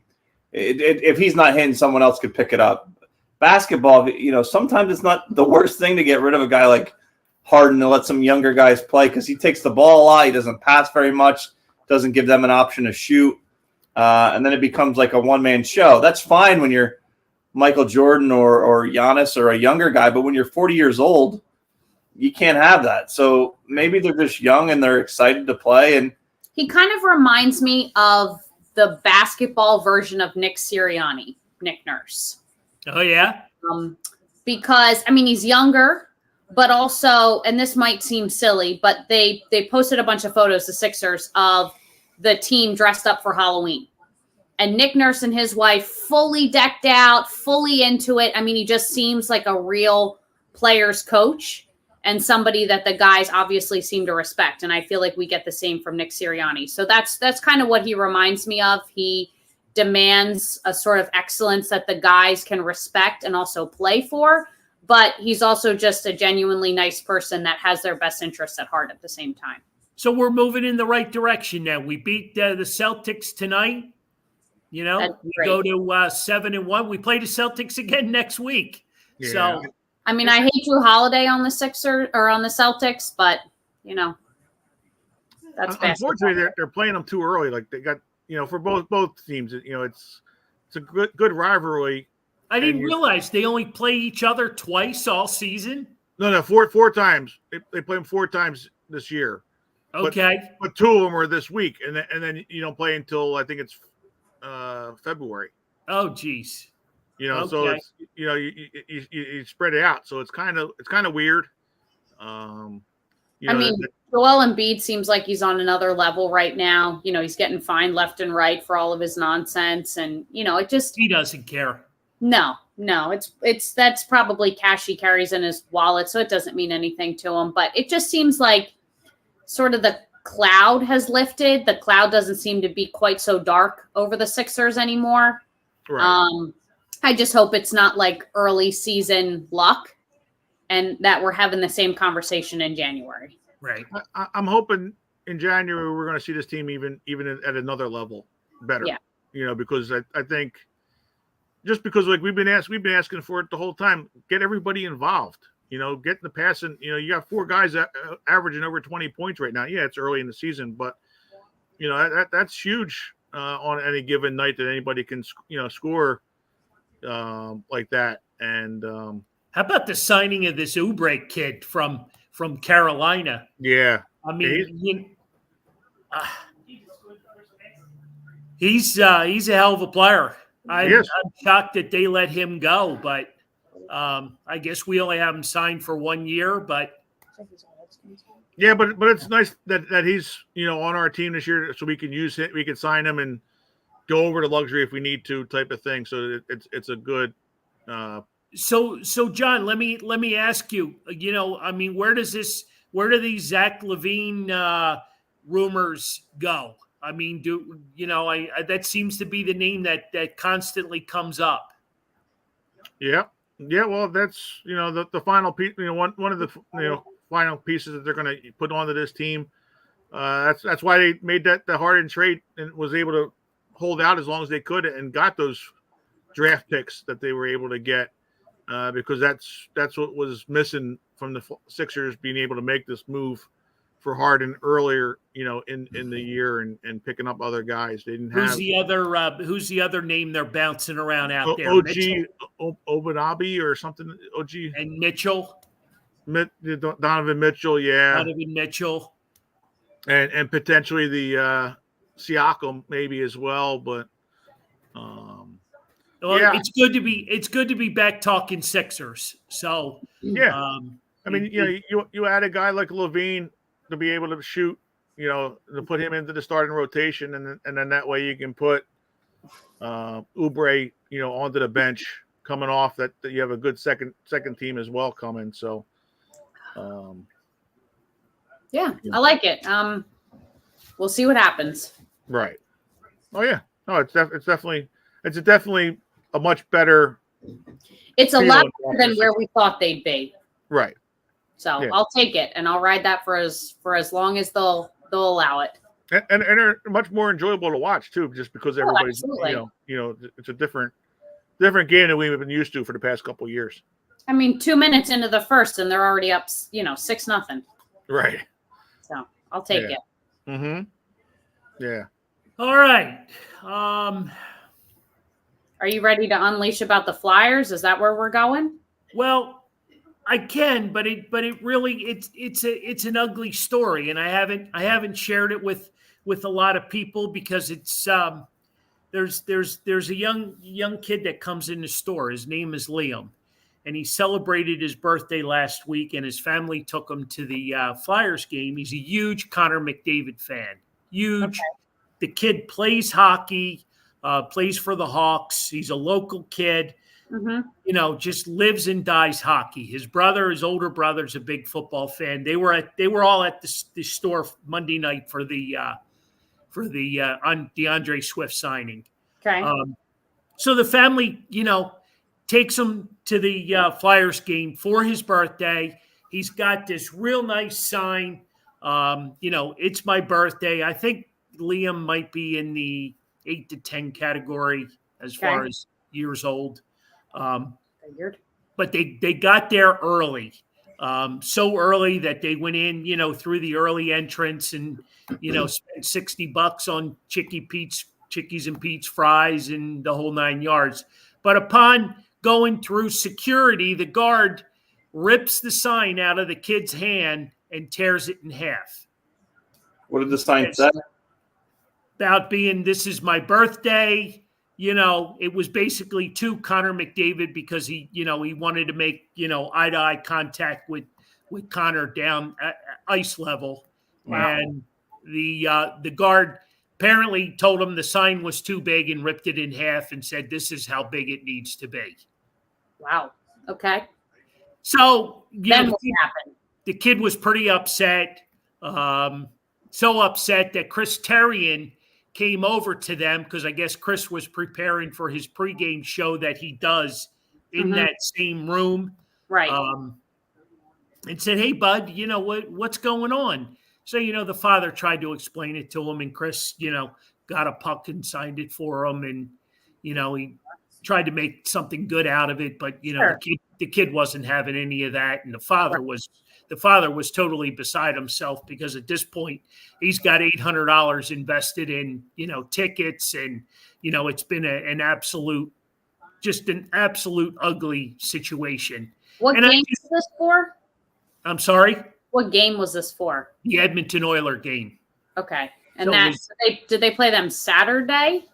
If he's not hitting, someone else could pick it up. Basketball, sometimes it's not the worst thing to get rid of a guy like Harden and let some younger guys play because he takes the ball a lot. He doesn't pass very much, doesn't give them an option to shoot. And then it becomes like a one-man show. That's fine when you're Michael Jordan or Giannis or a younger guy, but when you're 40 years old, you can't have that. So maybe they're just young and they're excited to play. And he kind of reminds me of the basketball version of Nick Sirianni, Nick Nurse. Oh, yeah? Because, I mean, he's younger, but also, and this might seem silly, but they posted a bunch of photos, the Sixers, of the team dressed up for Halloween. And Nick Nurse and his wife fully decked out, fully into it. I mean, he just seems like a real player's coach and somebody that the guys obviously seem to respect. And I feel like we get the same from Nick Sirianni. So that's kind of what he reminds me of. He demands a sort of excellence that the guys can respect and also play for. But he's also just a genuinely nice person that has their best interests at heart at the same time. So we're moving in the right direction now. We beat the Celtics tonight. We go to 7-1. We play the Celtics again next week. Yeah. So, I mean, I hate Drew Holiday on the Sixers or on the Celtics, but that's unfortunately they're playing them too early. Like they got for both teams. It's a good rivalry. I didn't realize they only play each other twice all season. No, four times. They play them 4 times this year. Okay, but 2 of them are this week, and then you don't play until I think it's February. Oh, geez. Okay. So it's you spread it out, so it's kind of weird. I mean, Joel Embiid seems like he's on another level right now. He's getting fined left and right for all of his nonsense, and it just he doesn't care. No, that's probably cash he carries in his wallet, so it doesn't mean anything to him. But it just seems like sort of the cloud has lifted. The cloud doesn't seem to be quite so dark over the Sixers anymore. Right. I just hope it's not like early season luck and that we're having the same conversation in January. Right. I'm hoping in January we're going to see this team even at another level better. Yeah. Because I think just because like we've been asking for it the whole time, get everybody involved. Get the passing. You got 4 guys averaging over 20 points right now. Yeah, it's early in the season, but that's huge on any given night that anybody can score like that. And how about the signing of this Oubre kid from Carolina? Yeah, I mean, Uh, he's a hell of a player. I'm shocked that they let him go, but I guess we only have him signed for 1 year. But yeah, but it's nice that he's on our team this year, so we can use it. We can sign him and go over to luxury if we need to, type of thing. So it's a good. So John, let me ask you. I mean, where do these Zach LaVine rumors go? I mean, that seems to be the name that constantly comes up. Yeah. Well, that's the final piece. One of the final pieces that they're going to put onto this team. That's why they made the Harden trade and was able to hold out as long as they could and got those draft picks that they were able to get because that's what was missing from the Sixers being able to make this move for Harden earlier, in the year and picking up other guys. They didn't have. Who's the other name they're bouncing around out there? OG Obanabi or something. OG and Mitchell. Donovan Mitchell, yeah. Donovan Mitchell. And potentially the Siakam maybe as well, but yeah. It's good to be back talking Sixers. So yeah, I mean, you add a guy like LaVine to be able to shoot, to put him into the starting rotation, and then that way you can put Oubre, onto the bench coming off that you have a good second team as well coming. So, yeah, I like it. We'll see what happens. Right. Oh yeah. No, it's definitely a much better. It's a lot better than where we thought they'd be. Right. So yeah. I'll take it and I'll ride that for as long as they'll allow it. And they're much more enjoyable to watch too, just because everybody's it's a different game than we've been used to for the past couple of years. I mean, 2 minutes into the first and they're already up, 6-0. Right. So I'll take it. Mm-hmm. Yeah. All right. Are you ready to unleash about the Flyers? Is that where we're going? Well, I can, but it really it's an ugly story, and I haven't shared it with a lot of people because it's there's a young kid that comes in the store. His name is Liam, and he celebrated his birthday last week, and his family took him to the Flyers game. He's a huge Connor McDavid fan. Huge. Okay. The kid plays hockey, plays for the Hawks. He's a local kid. Mm-hmm. Just lives and dies hockey. His older brother's a big football fan. They were all at the store Monday night for the DeAndre Swift signing. Okay. So the family, takes him to the Flyers game for his birthday. He's got this real nice sign. It's my birthday. I think Liam might be in the 8 to 10 category as far as years old. But they got there early, so early that they went in, through the early entrance and, spent $60 on Chickies and Pete's fries and the whole 9 yards. But upon going through security, the guard rips the sign out of the kid's hand and tears it in half. What did the sign say? About being, this is my birthday. It was basically to Connor McDavid because he wanted to make, eye-to-eye contact with Connor down at ice level. Wow. And the guard apparently told him the sign was too big and ripped it in half and said, this is how big it needs to be. Wow. Okay. So, then what happened? The kid was pretty upset. So upset that Chris Terrian came over to them because I guess Chris was preparing for his pregame show that he does in that same room. Right. And said, hey, bud, what's going on? So, the father tried to explain it to him, and Chris, got a puck and signed it for him. And, he tried to make something good out of it. But, sure. the kid wasn't having any of that. And the father was totally beside himself because at this point he's got $800 invested in, tickets. And, it's been an absolute ugly situation. What game was this for? I'm sorry? What game was this for? The Edmonton Oilers game. Okay. And So that's did they play them Saturday?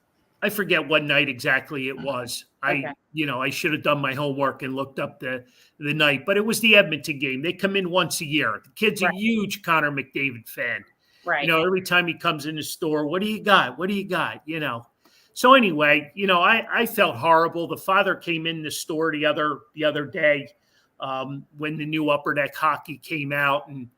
I forget what night exactly it was. Okay. I should have done my homework and looked up the night, but it was the Edmonton game. They come in once a year. The kid's a huge Connor McDavid fan. Right. Every time he comes in the store, what do you got? What do you got? So anyway, I felt horrible. The father came in the store the other day when the new Upper Deck hockey came out, and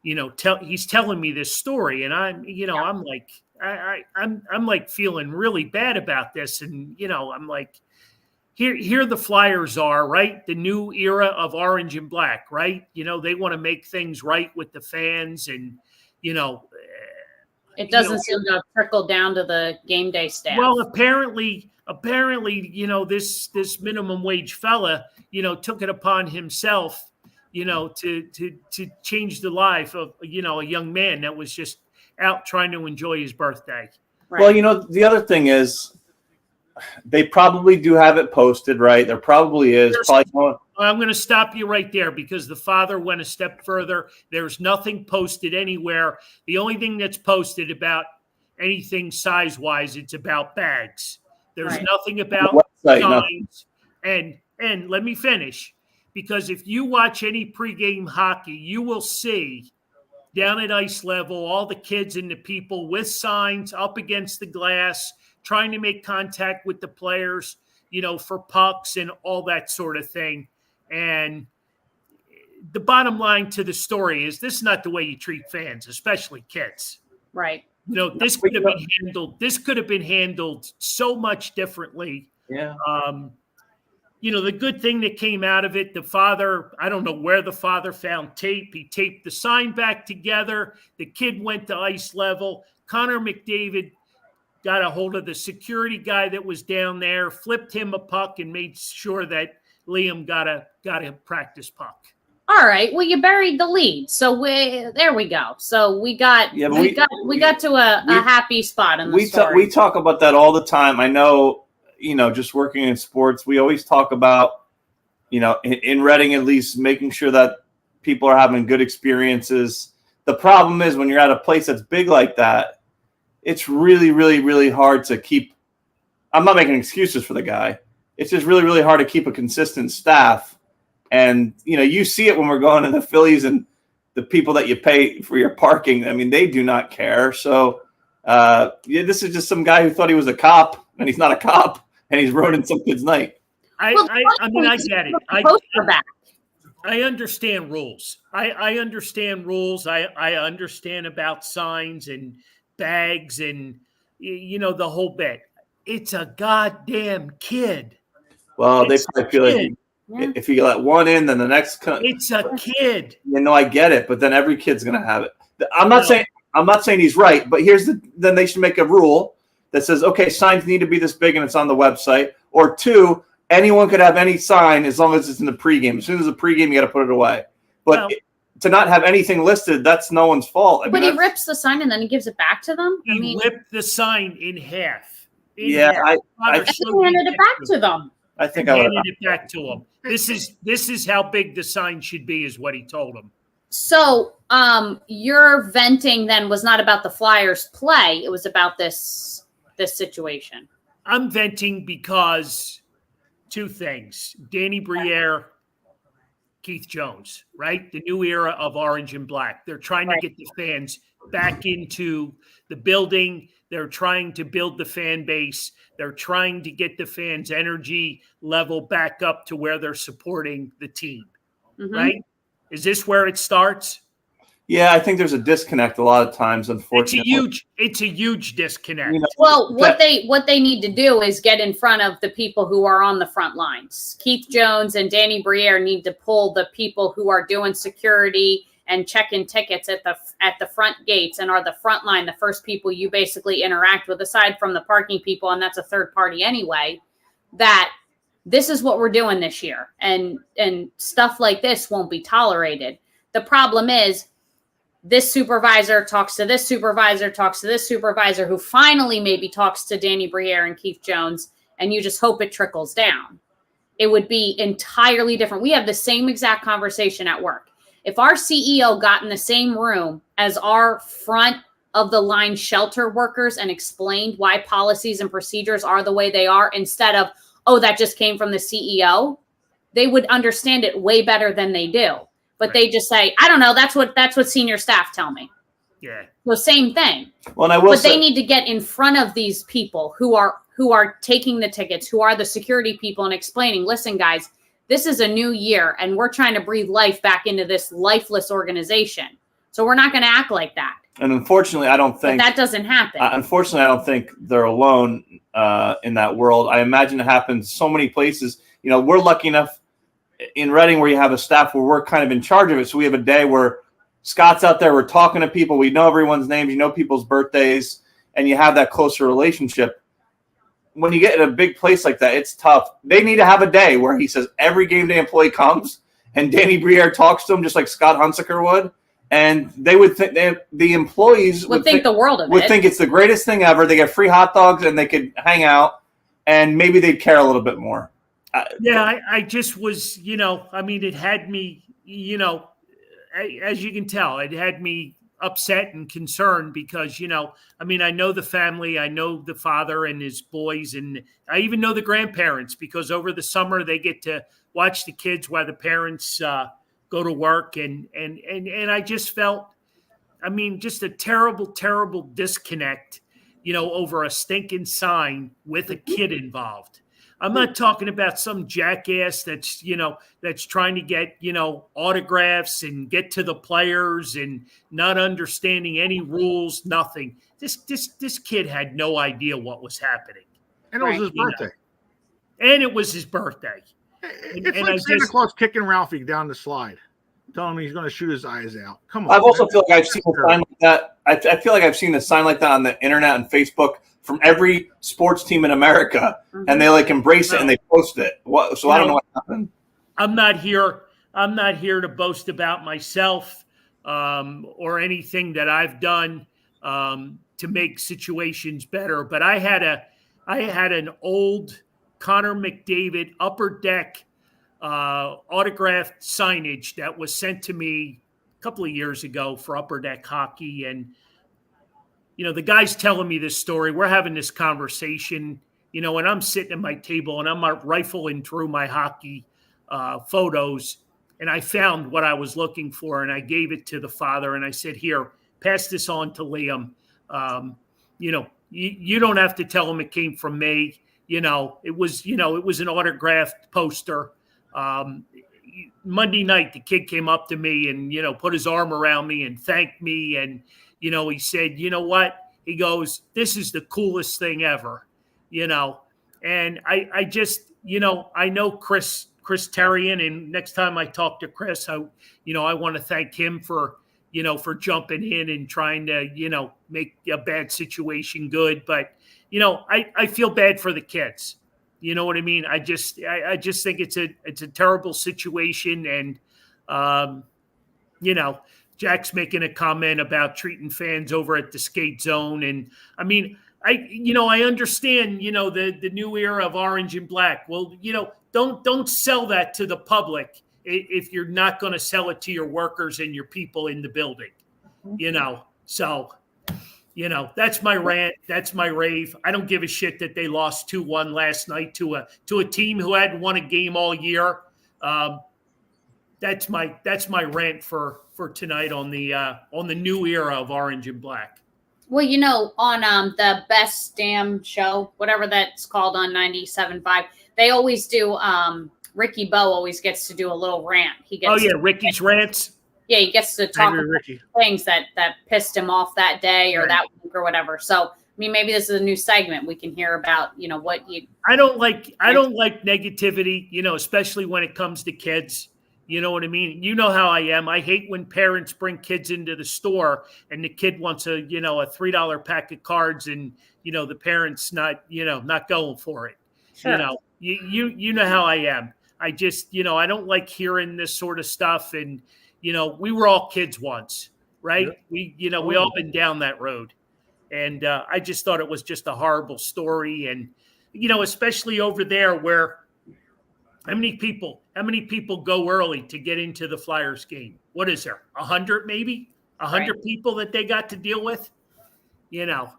he's telling me this story, and I'm like, I'm like feeling really bad about this, and I'm like, here the Flyers are, right, the new era of orange and black, right? They want to make things right with the fans, and it doesn't seem to have trickled down to the game day staff. Well, apparently, this minimum wage fella, took it upon himself, to change the life of, a young man that was just out trying to enjoy his birthday. Right. Well, the other thing is they probably do have it posted, right? There probably is. I'm going to stop you right there because the father went a step further. There's nothing posted anywhere. The only thing that's posted about anything size-wise, it's about bags. There's nothing about signs. And let me finish, because if you watch any pregame hockey, you will see down at ice level all the kids and the people with signs up against the glass, trying to make contact with the players, for pucks and all that sort of thing. And the bottom line to the story is this is not the way you treat fans, especially kids. Right. This could have been handled. This could have been handled so much differently. Yeah. The good thing that came out of it, the father, I don't know where the father found tape. He taped the sign back together. The kid went to ice level. Connor McDavid got a hold of the security guy that was down there, flipped him a puck, and made sure that Liam got a practice puck. All right. Well, you buried the lead, so there we go. So we got to a happy spot in the story. We talk about that all the time. I know, just working in sports, we always talk about, in Reading at least, making sure that people are having good experiences. The problem is when you're at a place that's big like that, it's really, really, really hard to keep. I'm not making excuses for the guy. It's just really, really hard to keep a consistent staff. And, you see it when we're going to the Phillies and the people that you pay for your parking. I mean, they do not care. So, this is just some guy who thought he was a cop, and he's not a cop, and he's ruining some kid's night. I get it. I understand rules. I understand rules. I understand about signs and bags and, the whole bit. It's a goddamn kid. Well, they probably feel like if you let one in, then the next. It's a kid. I get it, but then every kid's going to have it. I'm not saying he's right, but then they should make a rule that says, okay, signs need to be this big and it's on the website. Or 2, anyone could have any sign as long as it's in the pregame. As soon as the pregame, you got to put it away. But to not have anything listed, that's no one's fault. But he rips the sign and then he gives it back to them? He ripped the sign in half. I handed it back to them. I think I handed it back to him. This is how big the sign should be, is what he told him. So, your venting then was not about the Flyers' play; it was about this situation. I'm venting because 2 things: Danny Briere, Keith Jones, right? The new era of orange and black. They're trying to get the fans back into the building. They're trying to build the fan base. They're trying to get the fans' energy level back up to where they're supporting the team, right? Is this where it starts? Yeah, I think there's a disconnect a lot of times, unfortunately. It's a huge disconnect. Well, what they need to do is get in front of the people who are on the front lines. Keith Jones and Danny Briere need to pull the people who are doing security and check-in tickets at the front gates and are the front line, the first people you basically interact with, aside from the parking people, and that's a third party anyway, that this is what we're doing this year. And stuff like this won't be tolerated. The problem is this supervisor talks to this supervisor, talks to this supervisor, who finally maybe talks to Danny Briere and Keith Jones, and you just hope it trickles down. It would be entirely different. We have the same exact conversation at work. If our CEO got in the same room as our front of the line shelter workers and explained why policies and procedures are the way they are, instead of, oh, that just came from the CEO, they would understand it way better than they do. But they just say, I don't know, that's what senior staff tell me. Yeah. So same thing. Well, and I will say, they need to get in front of these people who are taking the tickets, who are the security people, and explaining, listen, guys, this is a new year and we're trying to breathe life back into this lifeless organization. So we're not going to act like that. And unfortunately, I don't think that doesn't happen. Unfortunately, I don't think they're alone in that world. I imagine it happens so many places. You know, we're lucky enough in Reading where you have a staff where we're kind of in charge of it. So we have a day where Scott's out there, we're talking to people, we know everyone's names, you know people's birthdays, and you have that closer relationship. When you get in a big place like that, it's tough. They need to have a day where he says every game day employee comes and Danny Briere talks to them just like Scott Hunsaker would. And they would think the employees would think the world of it. Would think it's the greatest thing ever. They get free hot dogs and they could hang out, and maybe they'd care a little bit more. Yeah, I just was, you know, I mean, it had me, you know, as you can tell, it had me upset and concerned because, you know, I mean, I know the family, I know the father and his boys, and I even know the grandparents because over the summer they get to watch the kids while the parents go to work. And I just felt, I mean, just a terrible, terrible disconnect, you know, over a stinking sign with a kid involved. I'm not talking about some jackass that's, you know, that's trying to get, you know, autographs and get to the players and not understanding any rules, nothing. This kid had no idea what was happening. And it was his birthday. And it was his birthday. It's like Santa Claus kicking Ralphie down the slide, telling him he's going to shoot his eyes out. Come on. I've also feel like I've seen a sign like that. I feel like I've seen a sign like that on the internet and Facebook from every sports team in America, and they like embrace it and they post it. So I don't know what happened. I'm not here to boast about myself or anything that I've done to make situations better. But I had an old Connor McDavid Upper Deck autographed signage that was sent to me a couple of years ago for Upper Deck hockey. And, you know, the guy's telling me this story. We're having this conversation, you know, and I'm sitting at my table and I'm rifling through my hockey photos. And I found what I was looking for and I gave it to the father and I said, here, pass this on to Liam. You know, you don't have to tell him it came from me. You know, it was an autographed poster. Monday night, the kid came up to me and, you know, put his arm around me and thanked me. And, you know, he said, you know what? He goes, this is the coolest thing ever, you know? And I just, you know, I know Chris Terrian, and next time I talk to Chris, I want to thank him for, you know, for jumping in and trying to, you know, make a bad situation good. But, you know, I feel bad for the kids. You know what I mean? I just think it's a terrible situation. And, you know, Jack's making a comment about treating fans over at the skate zone. And I mean, I understand, you know, the new era of orange and black. Well, you know, don't sell that to the public if you're not going to sell it to your workers and your people in the building, you know? So, you know, that's my rant. That's my rave. I don't give a shit that they lost 2-1 last night to a team who hadn't won a game all year. That's my rant for tonight on the new era of orange and black. Well, you know, on the Best Damn Show, whatever that's called on 97.5, they always do. Ricky Bo always gets to do a little rant. He gets Ricky's rants. Yeah, he gets to talk about things that pissed him off that day or that week or whatever. So, I mean, maybe this is a new segment we can hear about. You know what you. I don't like negativity. You know, especially when it comes to kids. You know what I mean? You know how I am. I hate when parents bring kids into the store and the kid wants a $3 pack of cards and, you know, the parents not going for it. Sure. You know, you know how I am. I just, you know, I don't like hearing this sort of stuff. And, you know, we were all kids once, right? Yeah. We all been down that road. And I just thought it was just a horrible story. And, you know, especially over there where how many people go early to get into the Flyers game? What is there? 100 maybe? 100 people that they got to deal with? you know.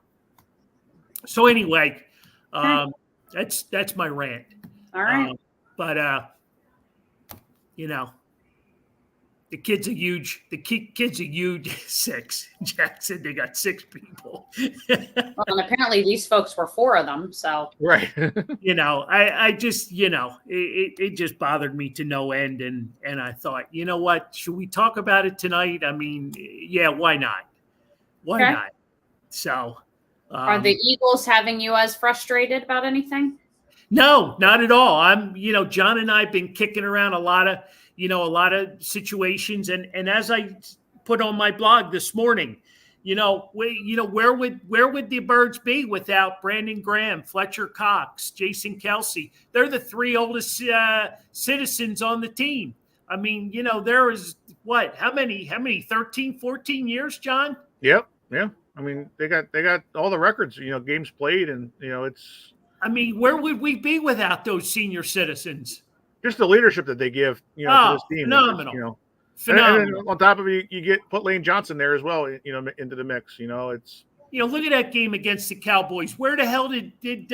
So anyway, that's my rant. All right. But you know, the kid's a huge 6. Jack said they got 6 people. Well, and apparently these folks were 4 of them. So Right. You know, I just, you know, it just bothered me to no end. And I thought, you know what, should we talk about it tonight? I mean, yeah, why not? Why Okay. not? So are the Eagles having you as frustrated about anything? no, not at all. You know, John and I have been kicking around a lot of situations. And as I put on my blog this morning, where would the Birds be without Brandon Graham, Fletcher Cox, Jason Kelsey? They're the 3 oldest citizens on the team. I mean, you know, there is how many 13, 14 years, John? Yep. Yeah. I mean, they got all the records, you know, games played, and you know, it's. I mean, where would we be without those senior citizens? Just the leadership that they give, you know, to this team. Phenomenal. You know, phenomenal. And on top of it, you put Lane Johnson there as well, you know, into the mix. You know, it's. You know, look at that game against the Cowboys. Where the hell did they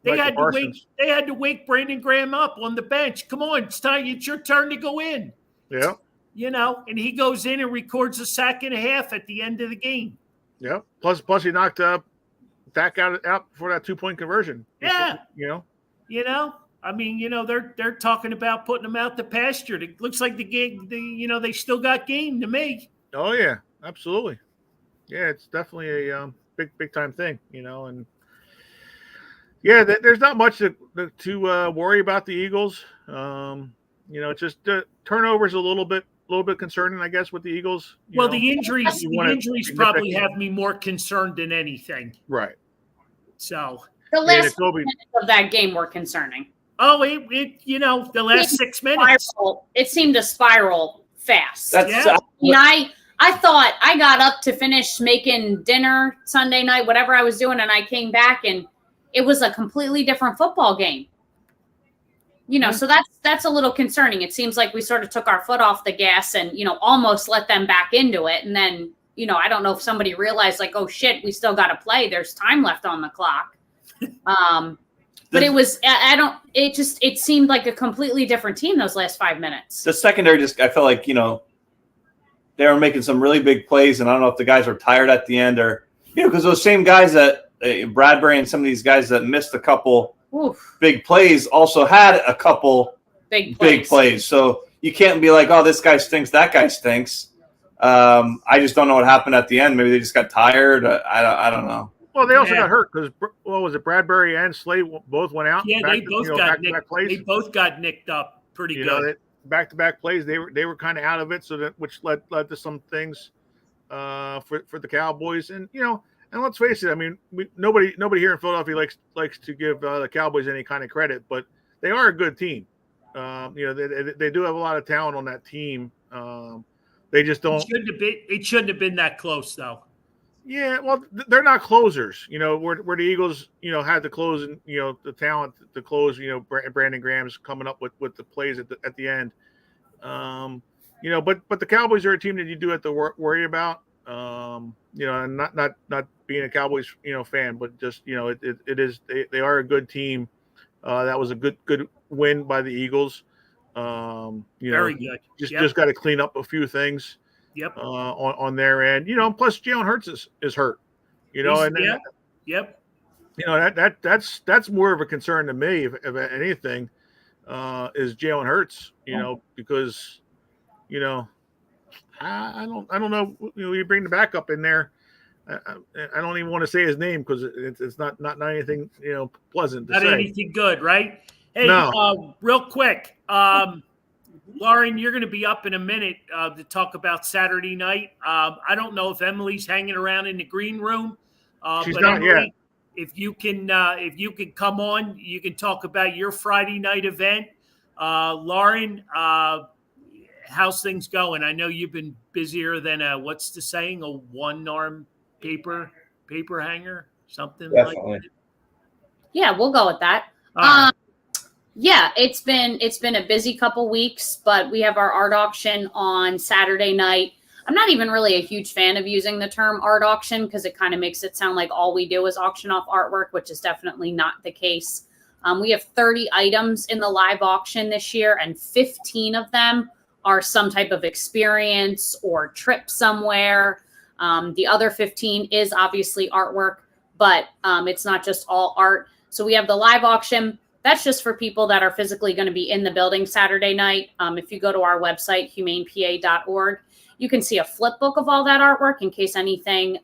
had to wake? They had to wake Brandon Graham up on the bench. Come on, it's time. It's your turn to go in. Yeah. You know, and he goes in and records a sack and a half at the end of the game. Yeah. Plus he knocked Dak out for that 2-point conversion. Yeah. You know. I mean, you know, they're talking about putting them out to pasture. It looks like the game. They still got game to me. Oh yeah, absolutely. Yeah, it's definitely a big time thing. You know, and yeah, there's not much to worry about the Eagles. You know, it's just turnovers a little bit concerning, I guess, with the Eagles. Well, the injuries probably have me more concerned than anything. Right. So the last minutes of that game were concerning. Oh, the last 6 minutes. It seemed to spiral fast. That's I thought I got up to finish making dinner Sunday night, whatever I was doing, and I came back and it was a completely different football game. You know, so that's a little concerning. It seems like we sort of took our foot off the gas and, you know, almost let them back into it. And then, you know, I don't know if somebody realized like, oh shit, we still got to play. There's time left on the clock. But it seemed like a completely different team those last 5 minutes. The secondary I felt like, you know, they were making some really big plays, and I don't know if the guys were tired at the end or, you know, because those same guys that Bradbury and some of these guys that missed a couple big plays also had a couple big plays. So you can't be like, oh, this guy stinks, that guy stinks. I just don't know what happened at the end. Maybe they just got tired. I don't know. Well, they also got hurt because was it Bradbury and Slade both went out? Yeah, they both got nicked. They both got nicked up pretty good. Know, back-to-back plays, they were kind of out of it, so that which led to some things for the Cowboys. And you know, and let's face it, I mean, nobody here in Philadelphia likes to give the Cowboys any kind of credit, but they are a good team. You know, they do have a lot of talent on that team. They just don't. It shouldn't have been that close, though. Yeah, well, they're not closers. You know, where the Eagles, you know, had to close, and you know, the talent to close. You know, Brandon Graham's coming up with the plays at the end. You know, but the Cowboys are a team that you do have to worry about. You know, and not being a Cowboys, you know, fan, but just, you know, it is they are a good team. That was a good win by the Eagles. Very good. Just got to clean up a few things. Yep. On their end, you know, plus Jalen Hurts is hurt, you know, yep. You know, that's more of a concern to me, if anything, is Jalen Hurts, you know, because, you know, I don't know, you know, you bring the backup in there. I don't even want to say his name because it's not anything, you know, pleasant to say. Not anything good, right? Hey, no. Real quick, Lauren, you're going to be up in a minute to talk about Saturday night. I don't know if Emily's hanging around in the green room. She's but not Emily, yet. If you can come on, you can talk about your Friday night event. Lauren, how's things going? I know you've been busier than what's the saying? A one-arm paper hanger, something Definitely. like that. Yeah, we'll go with that. Yeah, it's been a busy couple weeks, but we have our art auction on Saturday night. I'm not even really a huge fan of using the term art auction because it kind of makes it sound like all we do is auction off artwork, which is definitely not the case. We have 30 items in the live auction this year, and 15 of them are some type of experience or trip somewhere. The other 15 is obviously artwork, but it's not just all art. So we have the live auction. That's just for people that are physically going to be in the building Saturday night. If you go to our website, humanepa.org, you can see a flip book of all that artwork in case anything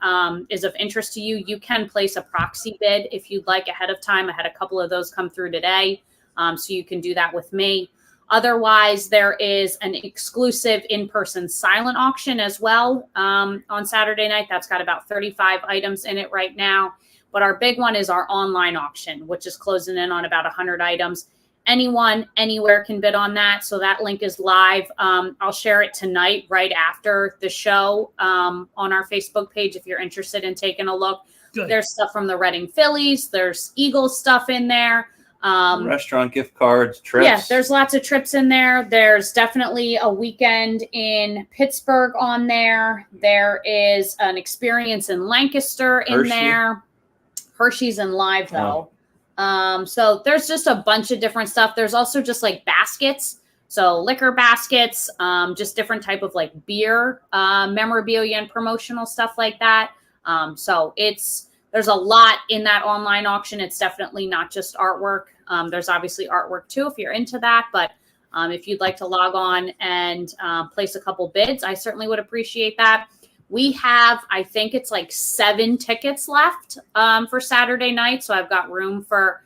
is of interest to you. You can place a proxy bid if you'd like ahead of time. I had a couple of those come through today, so you can do that with me. Otherwise, there is an exclusive in-person silent auction as well on Saturday night. That's got about 35 items in it right now. But our big one is our online auction, which is closing in on about 100 items. Anyone, anywhere can bid on that. So that link is live. I'll share it tonight right after the show on our Facebook page if you're interested in taking a look. Good. There's stuff from the Reading Phillies. There's Eagles stuff in there. Restaurant gift cards, trips. Yeah, there's lots of trips in there. There's definitely a weekend in Pittsburgh on there. There is an experience in Lancaster in there. Hershey's in live though. So there's just a bunch of different stuff. There's also just like baskets. So liquor baskets, just different type of like beer, memorabilia and promotional stuff like that. So there's a lot in that online auction. It's definitely not just artwork. There's obviously artwork too, if you're into that, but if you'd like to log on and place a couple bids, I certainly would appreciate that. We have, I think it's like 7 tickets left for Saturday night. So I've got room for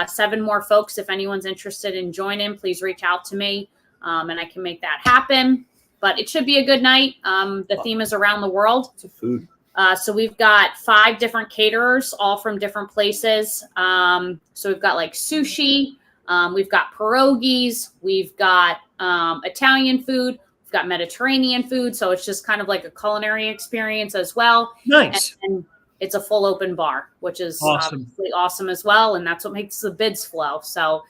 7 more folks. If anyone's interested in joining, please reach out to me and I can make that happen. But it should be a good night. The theme is around the world. It's a food. So we've got 5 different caterers, all from different places. So we've got like sushi. We've got pierogies. We've got Italian food. We've got Mediterranean food, so it's just kind of like a culinary experience as well. Nice. And it's a full open bar, which is obviously awesome as well, and that's what makes the bids flow. So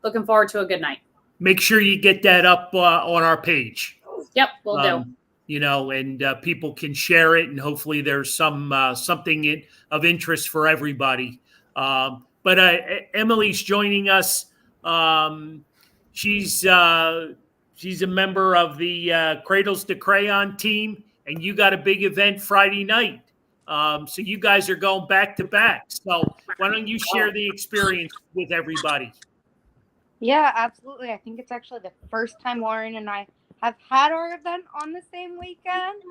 looking forward to a good night. Make sure you get that up on our page. Yep, we'll do. You know, and people can share it, and hopefully there's something of interest for everybody. But Emily's joining us. She's a member of the Cradles to Crayon team, and you got a big event Friday night. So you guys are going back to back. So why don't you share the experience with everybody? Yeah, absolutely. I think it's actually the first time Lauren and I have had our event on the same weekend.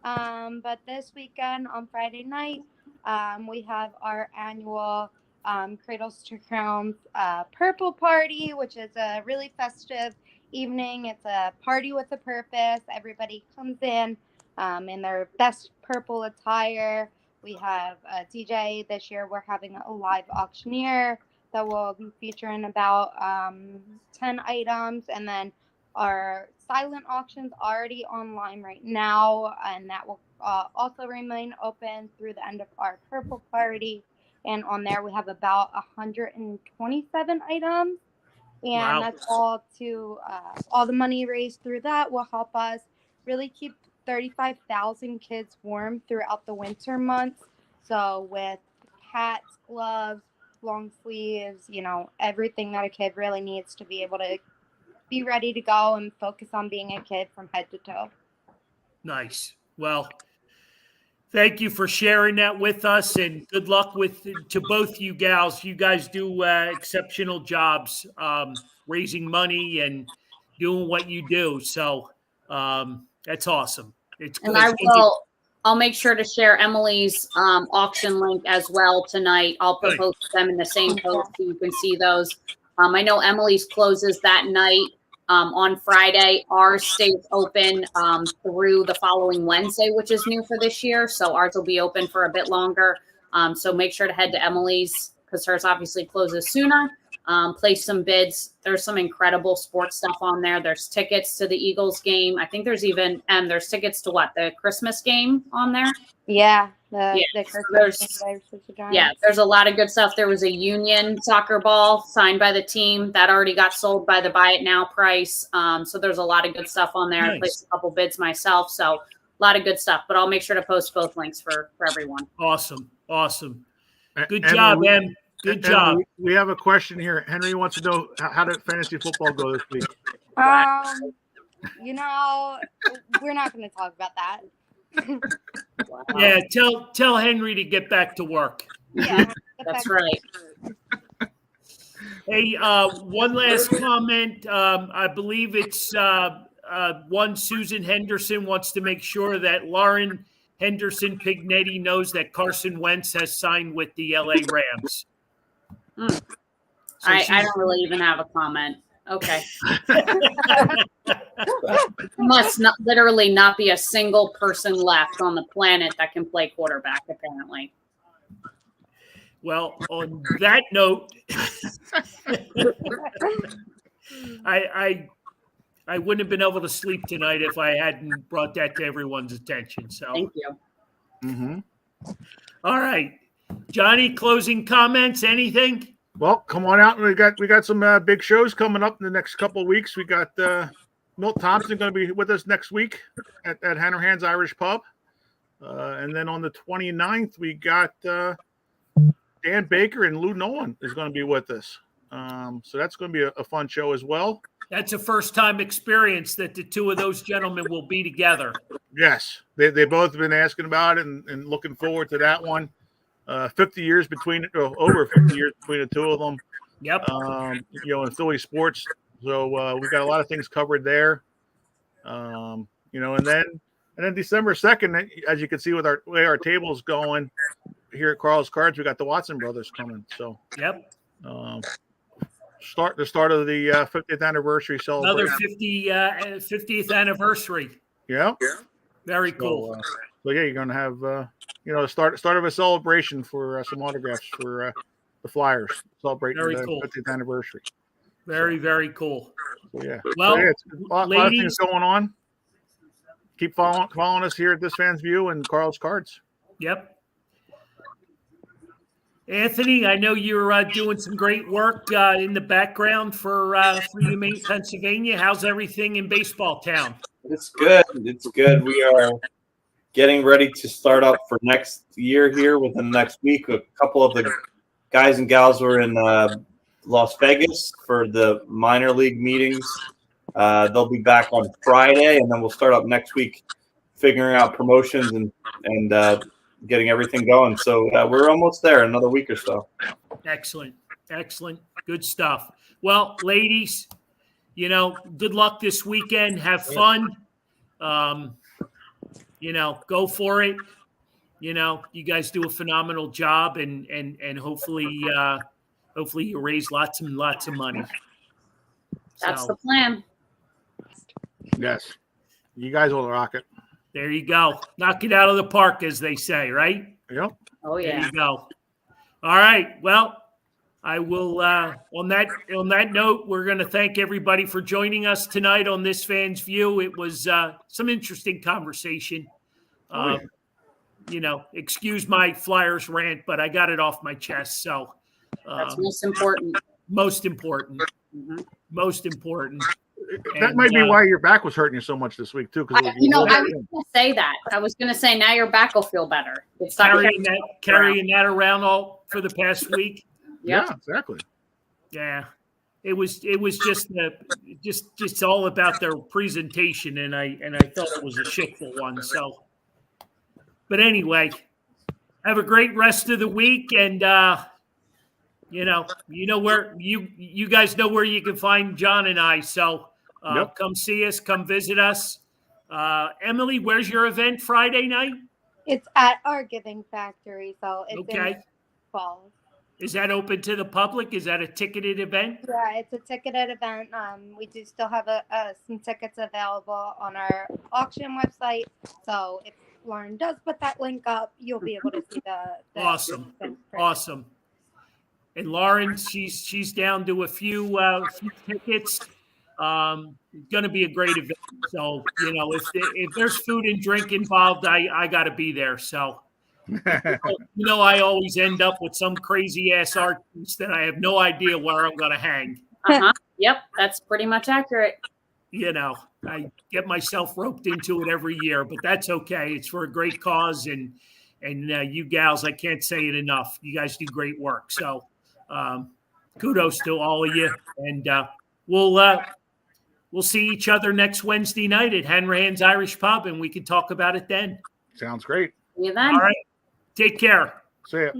But this weekend on Friday night, we have our annual Cradles to Crowns Purple Party, which is a really festive evening. It's a party with a purpose. Everybody comes in their best purple attire. We have a DJ this year. We're having a live auctioneer that will be featuring about 10 items, and then our silent auction's already online right now, and that will also remain open through the end of our purple party. And on there we have about 127 items. And wow. That's all all the money raised through that will help us really keep 35,000 kids warm throughout the winter months. So with hats, gloves, long sleeves, everything that a kid really needs to be able to be ready to go and focus on being a kid from head to toe. Nice. Well, thank you for sharing that with us, and good luck to both you gals. You guys do exceptional jobs raising money and doing what you do. So that's awesome. It's good. I'll make sure to share Emily's auction link as well tonight. I'll post them in the same post so you can see those. I know Emily's closes that night on Friday. Ours stays open through the following Wednesday, which is new for this year. So ours will be open for a bit longer. So make sure to head to Emily's because hers obviously closes sooner. place some bids. There's some incredible sports stuff on there. There's tickets to the Eagles game. I think there's even there's tickets to the Christmas game on there. Yeah, Yeah, the so Christmas there's game versus the yeah, Giants. there's a lot of good stuff. There was a Union soccer ball signed by the team that already got sold by the buy it now price. So there's a lot of good stuff on there. I Nice. placed a couple bids myself, so a lot of good stuff. But I'll make sure to post both links for everyone. Awesome. Good And job, we- Em. Good job. We have a question here. Henry wants to know how did fantasy football go this week? You know, we're not going to talk about that. Yeah, tell Henry to get back to work. Yeah, That's right. Hey, one last comment. I believe it's one Susan Henderson wants to make sure that Lauren Henderson Pignetti knows that Carson Wentz has signed with the LA Rams. So I don't really even have a comment. Okay. Must not literally not be a single person left on the planet that can play quarterback, apparently. Well, on that note, I wouldn't have been able to sleep tonight if I hadn't brought that to everyone's attention. So Thank you. Mm-hmm. All right. Johnny, closing comments, anything? Well, come on out. We got some big shows coming up in the next couple of weeks. We got Milt Thompson going to be with us next week at Hanrahan's Irish Pub. And then on the 29th, we got Dan Baker and Lou Nolan is going to be with us. So that's going to be a fun show as well. That's a first-time experience that the two of those gentlemen will be together. Yes, they both have been asking about it and looking forward to that one. 50 years over 50 years between the two of them. Yep. In Philly sports. So we've got a lot of things covered there. And then December 2nd, as you can see with the way our table's going here at Carl's Cards, we got the Watson brothers coming. So Yep. Start of the 50th anniversary celebration. Another 50th anniversary. Yeah. Very cool. So yeah, you're going to have start of a celebration for some autographs for the Flyers celebrating Very the cool. 50th anniversary. very cool. So, yeah. Well, it's a lot of ladies, things going on. Keep following us here at This Fan's View and Carl's Cards. Yep. Anthony, I know you're doing some great work in the background for UMaine, Pennsylvania. How's everything in baseball town? It's good. We are getting ready to start up for next year here within the next week. A couple of the guys and gals were in Las Vegas for the minor league meetings. They'll be back on Friday, and then we'll start up next week figuring out promotions and getting everything going. So we're almost there, another week or so. Excellent. Good stuff. Well, ladies, good luck this weekend. Have fun. Go for it. You guys do a phenomenal job, and hopefully you raise lots and lots of money. That's the plan. Yes. You guys will rock it. There you go. Knock it out of the park, as they say, right? Yep. Oh yeah. There you go. All right. Well, I will. On that note, we're going to thank everybody for joining us tonight on This Fan's View. It was some interesting conversation. Excuse my Flyers rant, but I got it off my chest. So that's most important. Most important. Mm-hmm. Most important. That might be why your back was hurting you so much this week too. I was going to say that. I was going to say now your back will feel better. It's carrying that around all for the past week. Yep. Yeah, exactly. Yeah, it was just all about their presentation, and I thought it was a shitful one. So, but anyway, have a great rest of the week, and where you guys know where you can find John and I. So. Yep. Come see us. Come visit us. Emily, where's your event Friday night? It's at our Giving Factory, so it's in Falls. Is that open to the public? Is that a ticketed event? Yeah, it's a ticketed event. We do still have some tickets available on our auction website. So if Lauren does put that link up, you'll be able to see the Awesome. And Lauren, she's down to a few tickets. Going to be a great event. So if there's food and drink involved, I got to be there. So I always end up with some crazy ass art piece that I have no idea where I'm going to hang. Yep, that's pretty much accurate. I get myself roped into it every year, but that's okay. It's for a great cause, and you gals, I can't say it enough. You guys do great work. So kudos to all of you, and we'll see each other next Wednesday night at Hanrahan's Irish Pub, and we can talk about it then. Sounds great. See you then. All right. Take care. See ya.